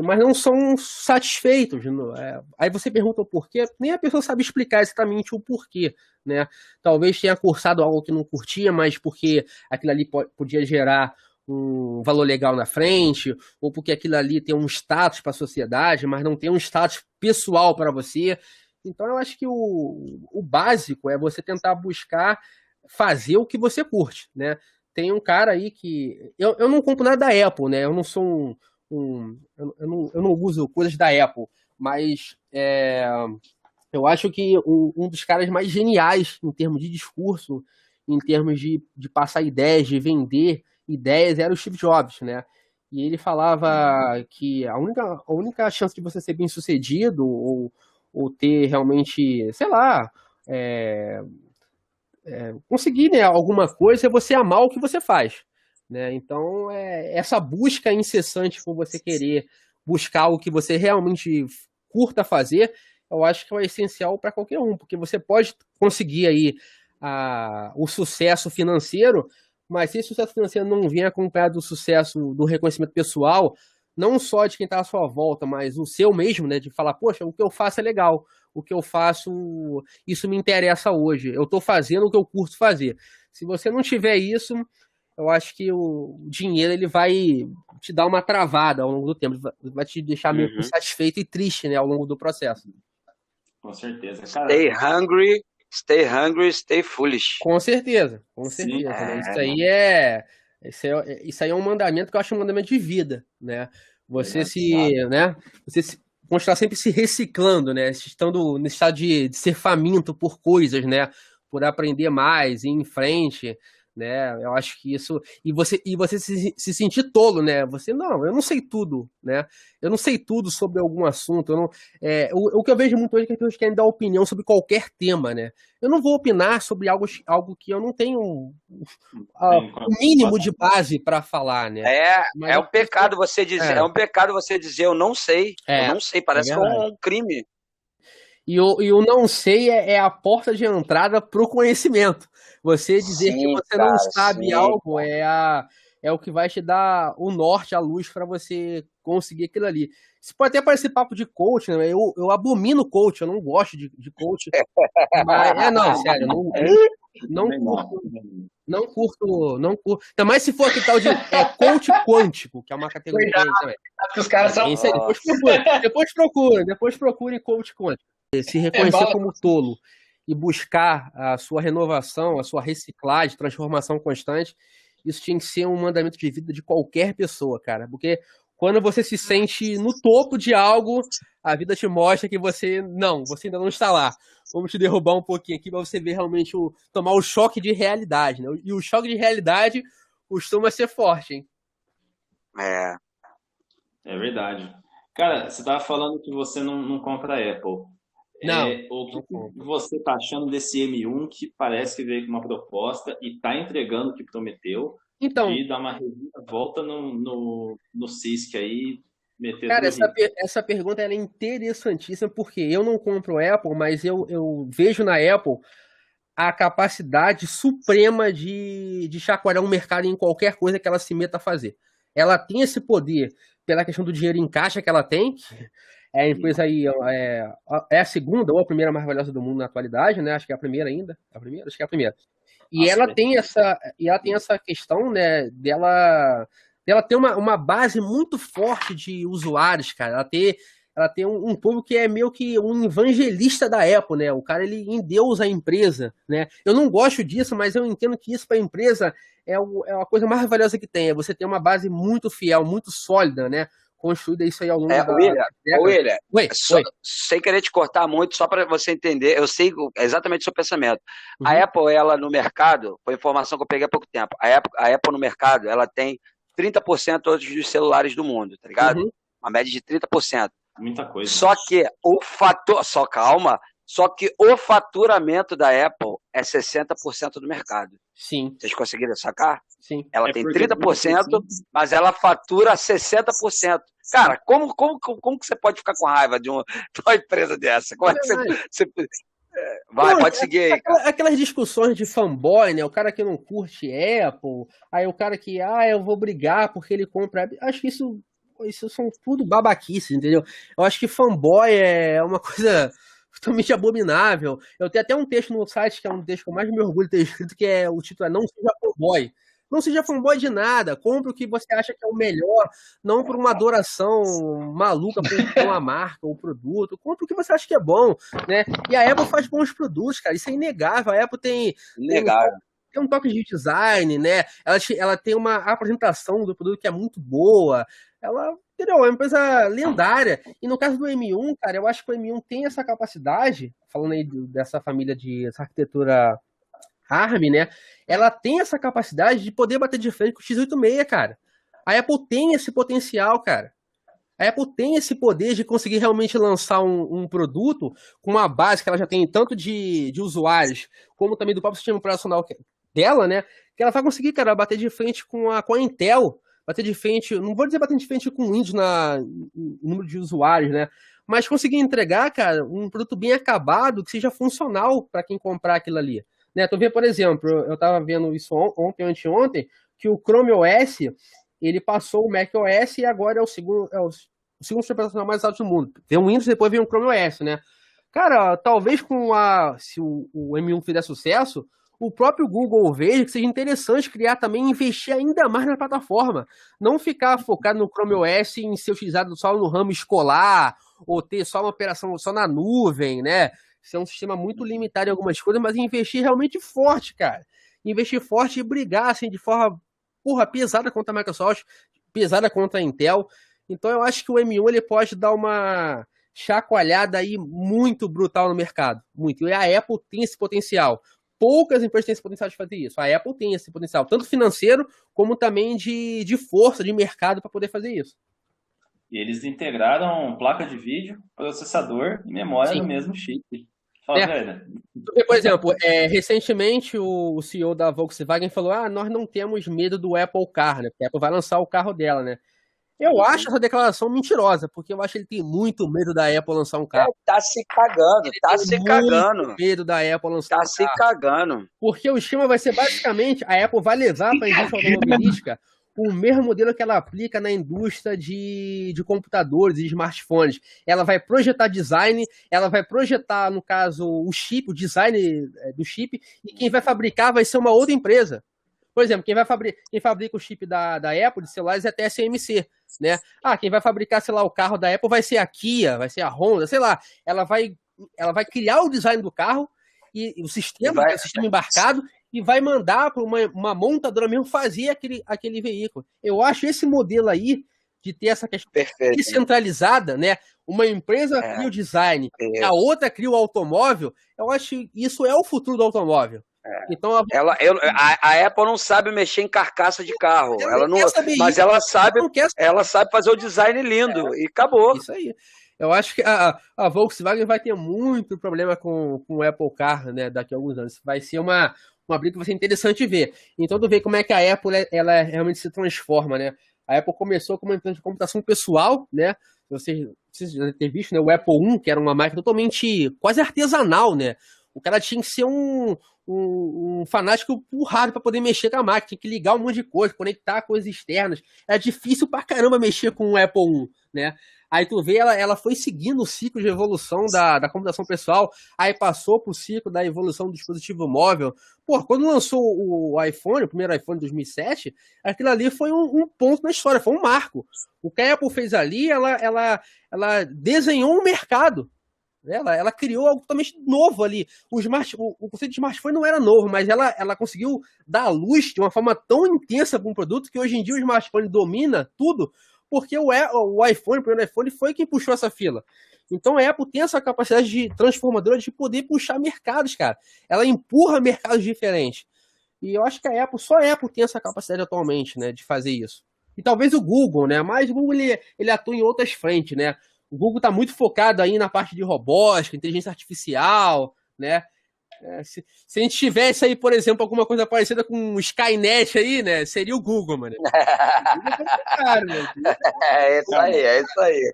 mas não são satisfeitos. Aí você pergunta o porquê, nem a pessoa sabe explicar exatamente o porquê, né? Talvez tenha cursado algo que não curtia, mas porque aquilo ali podia gerar um valor legal na frente, ou porque aquilo ali tem um status para a sociedade, mas não tem um status pessoal para você. Então eu acho que o básico é você tentar buscar fazer o que você curte, né? Tem um cara aí que... Eu não compro nada da Apple, né? Eu não sou eu não uso coisas da Apple, mas eu acho que um dos caras mais geniais em termos de discurso, em termos de passar ideias, de vender ideias, era o Steve Jobs, né? E ele falava que a única chance de você ser bem sucedido ou ter realmente, sei lá, conseguir, né, alguma coisa é você amar o que você faz, né? Então, essa busca incessante por você querer buscar o que você realmente curta fazer, eu acho que é o essencial para qualquer um, porque você pode conseguir aí o sucesso financeiro, mas se esse sucesso financeiro não vier acompanhado do sucesso, do reconhecimento pessoal, não só de quem está à sua volta, mas o seu mesmo, né? De falar, poxa, o que eu faço é legal, o que eu faço, isso me interessa hoje, eu estou fazendo o que eu curto fazer. Se você não tiver isso, eu acho que o dinheiro ele vai te dar uma travada ao longo do tempo, vai te deixar meio insatisfeito e triste, né, ao longo do processo. Com certeza. Cara, stay hungry, stay foolish. Com certeza, né? Isso aí é um mandamento que eu acho um mandamento de vida, né? Você continuar sempre se reciclando, né? Estando nesse estado de ser faminto por coisas, né? Por aprender mais, ir em frente, né? Eu acho que isso... E você se sentir tolo, né? Eu não sei tudo, né? Eu não sei tudo sobre algum assunto. O que eu vejo muito hoje é que as pessoas querem dar opinião sobre qualquer tema, né? Eu não vou opinar sobre algo que eu não tenho o mínimo de base para falar, né? É um pecado você dizer, um pecado você dizer eu não sei, parece que é um crime. E o não sei é a porta de entrada para o conhecimento. Você dizer que você não sabe algo é o que vai te dar o norte, a luz para você conseguir aquilo ali. Isso pode até parecer papo de coach, né? Eu abomino coach, eu não gosto de coach. Mas, não, sério, não curto. Ainda mais se for aquele tal de coach quântico, que é uma categoria também. Os caras são... Depois procure coach quântico. Se reconhecer como tolo e buscar a sua renovação, a sua reciclagem, transformação constante, isso tinha que ser um mandamento de vida de qualquer pessoa, cara. Porque quando você se sente no topo de algo, a vida te mostra que você ainda não está lá. Vamos te derrubar um pouquinho aqui para você ver realmente tomar o choque de realidade, né? E o choque de realidade costuma ser forte, hein? É verdade. Cara, você estava falando que você não compra Apple. Não. O que você está achando desse M1 que parece que veio com uma proposta e está entregando o que prometeu? Então, e dar uma volta no CISC aí, meter cara, essa pergunta é interessantíssima, porque eu não compro Apple, mas eu vejo na Apple a capacidade suprema de chacoalhar um mercado em qualquer coisa que ela se meta a fazer. Ela tem esse poder pela questão do dinheiro em caixa que ela tem. A empresa aí é a segunda ou a primeira mais valiosa do mundo na atualidade, né? Acho que é a primeira ainda. Acho que é a primeira. E ela tem essa questão, né, dela ter uma base muito forte de usuários, cara. Ela tem um público que é meio que um evangelista da Apple, né? O cara, ele endeusa a empresa, né? Eu não gosto disso, mas eu entendo que isso para a empresa é a coisa mais valiosa que tem. É você ter uma base muito fiel, muito sólida, né? Construída isso aí ao longo da William, sem querer te cortar muito, só para você entender, eu sei exatamente o seu pensamento. A Apple, ela no mercado, foi informação que eu peguei há pouco tempo, a Apple no mercado, ela tem 30% todos dos celulares do mundo, tá ligado? Uma média de 30%. Muita coisa. Só que o faturamento da Apple é 60% do mercado. Sim. Vocês conseguiram sacar? Sim. Ela tem 30%, mas ela fatura 60%. Cara, como que você pode ficar com raiva de uma empresa dessa? Como é que você... Vai, Não, pode seguir aí, cara. aquelas discussões de fanboy, né? O cara que não curte Apple, aí o cara que, eu vou brigar porque ele compra Apple. Acho que isso são tudo babaquices, entendeu? Eu acho que fanboy é uma coisa totalmente abominável. Eu tenho até um texto no site, que é um texto que eu mais me orgulho de ter escrito, que é o título é Não Seja Fanboy. Não seja fanboy de nada, compre o que você acha que é o melhor, não por uma adoração maluca por uma marca ou produto, compre o que você acha que é bom, né? E a Apple faz bons produtos, cara, isso é inegável. A Apple Inegável. tem um toque de design, né? Ela tem uma apresentação do produto que é muito boa. Ela, entendeu? É uma empresa lendária. E no caso do M1, cara, eu acho que o M1 tem essa capacidade, falando aí dessa família essa arquitetura ARM, né? Ela tem essa capacidade de poder bater de frente com o x86, cara. A Apple tem esse potencial, cara. A Apple tem esse poder de conseguir realmente lançar um produto com uma base que ela já tem tanto de usuários, como também do próprio sistema operacional dela, né? Que ela vai conseguir, cara, bater de frente com a Intel, bater de frente, não vou dizer bater de frente com o Windows no número de usuários, né? Mas conseguir entregar, cara, um produto bem acabado, que seja funcional para quem comprar aquilo ali. Né? Tu vê, por exemplo, eu estava vendo isso ontem, anteontem, que o Chrome OS, ele passou o Mac OS e agora é o segundo sistema operacional mais alto do mundo. Vem o Windows e depois vem o Chrome OS, né? Cara, talvez se o M1 fizer sucesso, o próprio Google veja que seja interessante criar também, investir ainda mais na plataforma. Não ficar focado no Chrome OS em ser utilizado só no ramo escolar, ou ter só uma operação só na nuvem, né? Isso é um sistema muito limitado em algumas coisas, mas investir realmente forte, cara. Investir forte e brigar, assim, de forma, pesada contra a Microsoft, pesada contra a Intel. Então eu acho que o M1 ele pode dar uma chacoalhada aí muito brutal no mercado. Muito. E a Apple tem esse potencial. Poucas empresas têm esse potencial de fazer isso. A Apple tem esse potencial, tanto financeiro, como também de força, de mercado, para poder fazer isso. E eles integraram placa de vídeo, processador e memória no mesmo chip. Fala, velho. Por exemplo, recentemente o CEO da Volkswagen falou: nós não temos medo do Apple Car, né? Porque a Apple vai lançar o carro dela, né? Eu acho essa declaração mentirosa, porque eu acho que ele tem muito medo da Apple lançar um carro. Tá se cagando, tá se cagando. Muito medo da Apple lançar um carro. Tá se cagando. Porque o esquema vai ser basicamente, a Apple vai levar para a indústria automobilística o mesmo modelo que ela aplica na indústria de computadores e smartphones. Ela vai projetar design, ela vai projetar, no caso, o chip, o design do chip, e quem vai fabricar vai ser uma outra empresa. Por exemplo, quem fabrica o chip da Apple de celulares é a TSMC, né? Quem vai fabricar, sei lá, o carro da Apple vai ser a Kia, vai ser a Honda, sei lá. Ela vai criar o design do carro e o sistema embarcado e vai mandar para uma montadora mesmo fazer aquele veículo. Eu acho esse modelo aí de ter essa questão descentralizada, né? Uma empresa cria o design, a outra cria o automóvel. Eu acho que isso é o futuro do automóvel. Então, a Apple não sabe mexer em carcaça de carro. Mas ela sabe fazer o design lindo. E acabou. Isso aí. Eu acho que a Volkswagen vai ter muito problema com o Apple Car, né, daqui a alguns anos. Vai ser uma briga que vai ser interessante ver. Então, tu vê como é que a Apple ela realmente se transforma, né? A Apple começou como uma empresa de computação pessoal, né? Vocês já devem ter visto, né? O Apple I, que era uma máquina totalmente quase artesanal, né? O cara tinha que ser um fanático por hardware para poder mexer com a máquina, tinha que ligar um monte de coisa, conectar coisas externas. Era difícil pra caramba mexer com o Apple I, né? Aí tu vê, ela foi seguindo o ciclo de evolução da computação pessoal, aí passou pro ciclo da evolução do dispositivo móvel. Pô, quando lançou o iPhone, o primeiro iPhone de 2007, aquilo ali foi um ponto na história, foi um marco. O que a Apple fez ali, ela desenhou um mercado. Ela criou algo totalmente novo ali. O conceito de smartphone não era novo, mas ela conseguiu dar a luz de uma forma tão intensa para um produto que hoje em dia o smartphone domina tudo, porque o iPhone, o primeiro iPhone, foi quem puxou essa fila. Então a Apple tem essa capacidade de transformadora de poder puxar mercados, cara. Ela empurra mercados diferentes. E eu acho que só a Apple tem essa capacidade atualmente, né, de fazer isso. E talvez o Google, né? Mas o Google ele atua em outras frentes, né? O Google está muito focado aí na parte de robótica, inteligência artificial, né? Se a gente tivesse aí, por exemplo, alguma coisa parecida com o Skynet aí, né? Seria o Google, mano. É isso aí.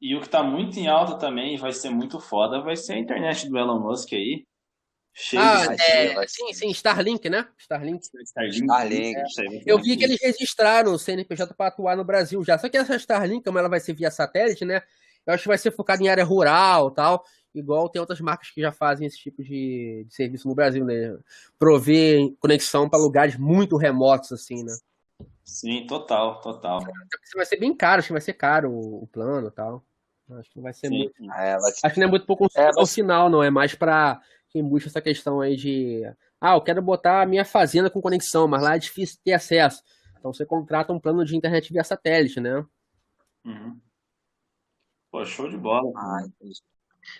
E o que tá muito em alta também, vai ser muito foda, vai ser a internet do Elon Musk aí. Cheio de magia. Sim, Starlink, né? Starlink. Starlink. Eu vi que eles registraram o CNPJ para atuar no Brasil já. Só que essa Starlink, como ela vai ser via satélite, né? Eu acho que vai ser focada em área rural e tal. Igual tem outras marcas que já fazem esse tipo de serviço no Brasil, né? Prover conexão para lugares muito remotos, assim, né? Sim, total. Vai ser bem caro, acho que vai ser caro o plano e tal. Acho que não vai ser muito. Acho que não é muito pro consumidor final, não. É mais para quem busca essa questão aí de. Eu quero botar a minha fazenda com conexão, mas lá é difícil ter acesso. Então você contrata um plano de internet via satélite, né? Uhum. Pô, show de bola.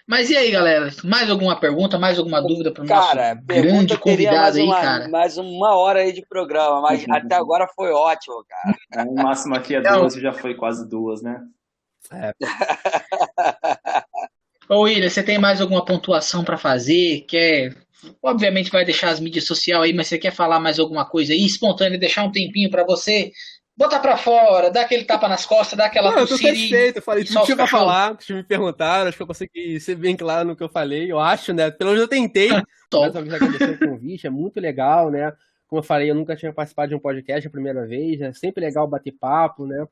Mas e aí, galera? Mais alguma pergunta, mais alguma dúvida para o nosso Cara, grande convidado aí, cara? mais uma hora aí de programa, mas até agora foi ótimo, cara. O máximo aqui é 12, já foi quase 2, né? Ô, William, você tem mais alguma pontuação para fazer? Obviamente vai deixar as mídias sociais aí, mas você quer falar mais alguma coisa aí, espontâneo, deixar um tempinho para você botar para fora, dar aquele tapa nas costas, dar aquela tossida. Eu tô satisfeito, eu falei tudo que tinha pra falar, que me perguntaram, acho que eu consegui ser bem claro no que eu falei, eu acho, né? Pelo menos eu tentei. Mais uma vez agradecer o convite, é muito legal, né? Como eu falei, eu nunca tinha participado de um podcast a primeira vez, é sempre legal bater papo, né?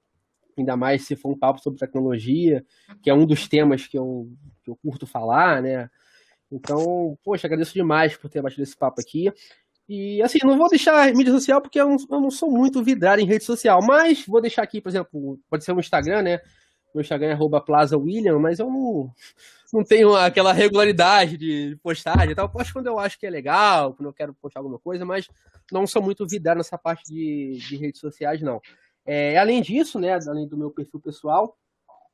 Ainda mais se for um papo sobre tecnologia, que é um dos temas que eu curto falar, né? Então, poxa, agradeço demais por ter batido esse papo aqui. E, assim, não vou deixar mídia social porque eu não sou muito vidrado em rede social, mas vou deixar aqui, por exemplo, pode ser o Instagram, né? Meu Instagram é @plazawilliam, mas eu não tenho aquela regularidade de postagem e tal. Eu posto quando eu acho que é legal, quando eu quero postar alguma coisa, mas não sou muito vidrado nessa parte de redes sociais, não. Além disso, né, além do meu perfil pessoal,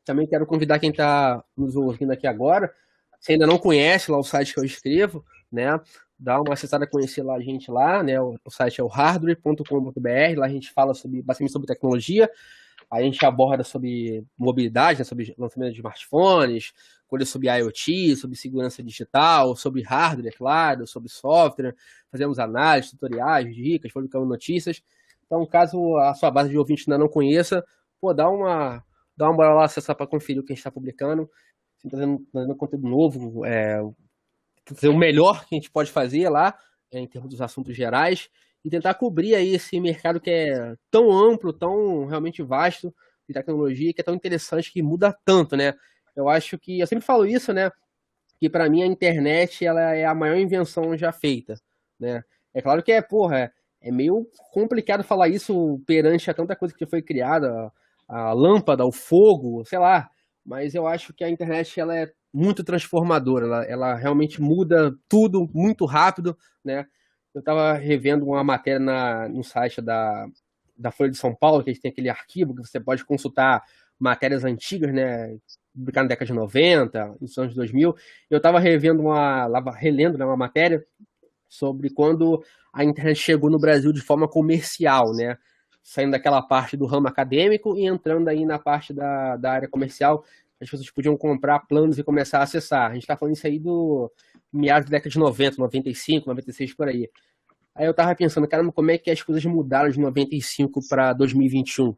também quero convidar quem está nos ouvindo aqui agora, se ainda não conhece lá o site que eu escrevo, né, dá uma acessada a conhecer lá a gente lá, né, o site é o hardware.com.br, lá a gente fala bastante sobre tecnologia, a gente aborda sobre mobilidade, né, sobre lançamento de smartphones, coisas sobre IoT, sobre segurança digital, sobre hardware, claro, sobre software, fazemos análises, tutoriais, dicas, publicamos notícias. Então, caso a sua base de ouvintes ainda não conheça, dá uma moral lá, acessar para conferir o que a gente está publicando, trazendo conteúdo novo, fazer o melhor que a gente pode fazer lá, em termos dos assuntos gerais, e tentar cobrir aí esse mercado que é tão amplo, tão realmente vasto de tecnologia, que é tão interessante, que muda tanto, né? Eu acho que, eu sempre falo isso, né? Que para mim a internet ela é a maior invenção já feita, né? É claro que é meio complicado falar isso perante a tanta coisa que foi criada, a lâmpada, o fogo, sei lá. Mas eu acho que a internet ela é muito transformadora, ela realmente muda tudo muito rápido, né? Eu estava revendo uma matéria no site da Folha de São Paulo, que a gente tem aquele arquivo que você pode consultar matérias antigas, né? Publicadas na década de 90, nos anos 2000. Eu estava relendo uma matéria sobre quando a internet chegou no Brasil de forma comercial, né? Saindo daquela parte do ramo acadêmico e entrando aí na parte da área comercial, as pessoas podiam comprar planos e começar a acessar. A gente está falando isso aí do meados da década de 90, 95, 96, por aí. Aí eu tava pensando, caramba, como é que as coisas mudaram de 95 para 2021,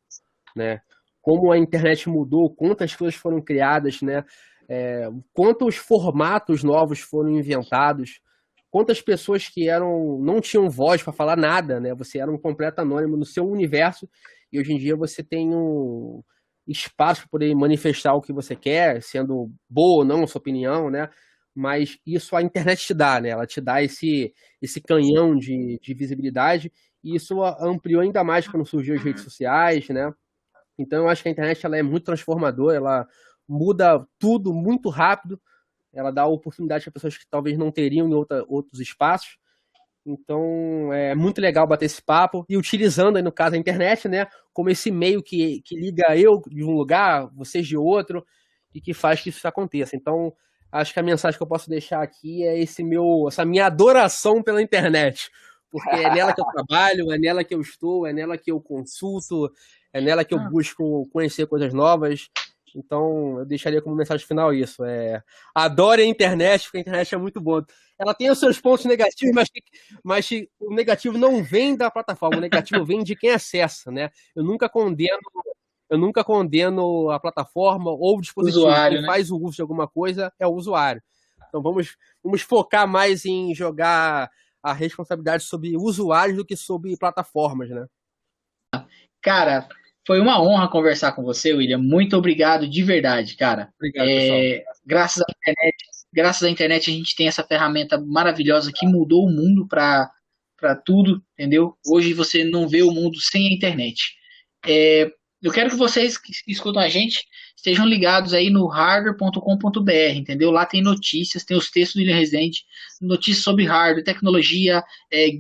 né? Como a internet mudou, quantas coisas foram criadas, né? Quantos formatos novos foram inventados, quantas pessoas que não tinham voz para falar nada, né? Você era um completo anônimo no seu universo e hoje em dia você tem um espaço para poder manifestar o que você quer, sendo boa ou não a sua opinião, né? Mas isso a internet te dá, né? Ela te dá esse canhão de visibilidade e isso ampliou ainda mais quando surgiu as redes sociais, né? Então eu acho que a internet ela é muito transformadora, ela muda tudo muito rápido, ela dá oportunidade para pessoas que talvez não teriam em outros espaços. Então é muito legal bater esse papo e utilizando aí no caso a internet, né, como esse meio que liga eu de um lugar, vocês de outro e que faz que isso aconteça. Então acho que a mensagem que eu posso deixar aqui é essa minha adoração pela internet, porque é nela que eu trabalho, é nela que eu estou, é nela que eu consulto, é nela que eu busco conhecer coisas novas. Então, eu deixaria como mensagem final isso. Adore a internet, porque a internet é muito boa. Ela tem os seus pontos negativos, mas o negativo não vem da plataforma, o negativo vem de quem acessa, né? Eu nunca condeno a plataforma ou o dispositivo. Usuário, quem faz o uso de alguma coisa é o usuário. Então vamos focar mais em jogar a responsabilidade sobre usuários do que sobre plataformas, né? Cara, foi uma honra conversar com você, William. Muito obrigado de verdade, cara. Obrigado, pessoal. Graças à internet a gente tem essa ferramenta maravilhosa que mudou o mundo para tudo, entendeu? Hoje você não vê o mundo sem a internet. Eu quero que vocês que escutam a gente estejam ligados aí no hardware.com.br, entendeu? Lá tem notícias, tem os textos do William Rezende, notícias sobre hardware, tecnologia,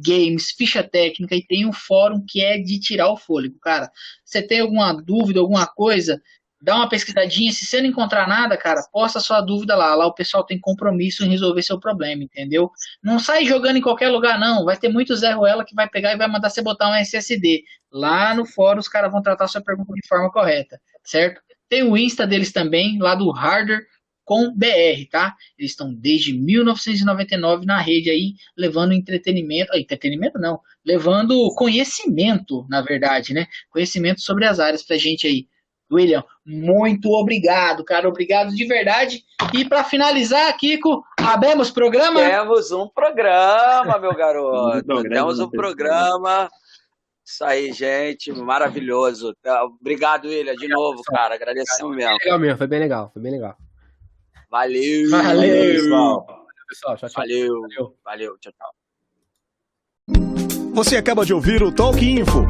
games, ficha técnica, e tem um fórum que é de tirar o fôlego, cara. Você tem alguma dúvida, alguma coisa, dá uma pesquisadinha. Se você não encontrar nada, cara, posta sua dúvida lá. Lá o pessoal tem compromisso em resolver seu problema, entendeu? Não sai jogando em qualquer lugar, não. Vai ter muito Zé Ruela que vai pegar e vai mandar você botar um SSD. Lá no fórum os caras vão tratar sua pergunta de forma correta, certo? Tem o Insta deles também, lá do Hardware com BR, tá? Eles estão desde 1999 na rede aí, levando entretenimento não, levando conhecimento, na verdade, né? Conhecimento sobre as áreas pra gente aí. William, muito obrigado, cara. Obrigado de verdade. E para finalizar, Kiko, abemos programa? Temos um programa, meu garoto. Temos um programa. Isso aí, gente. Maravilhoso. Obrigado, William, de novo, cara. Agradecemos mesmo. Foi legal mesmo, foi bem legal. Valeu. Valeu, pessoal. Pessoal, tchau. Valeu. Tchau. Você acaba de ouvir o Talk Info,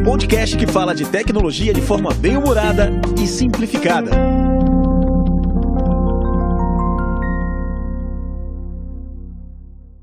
podcast que fala de tecnologia de forma bem-humorada e simplificada.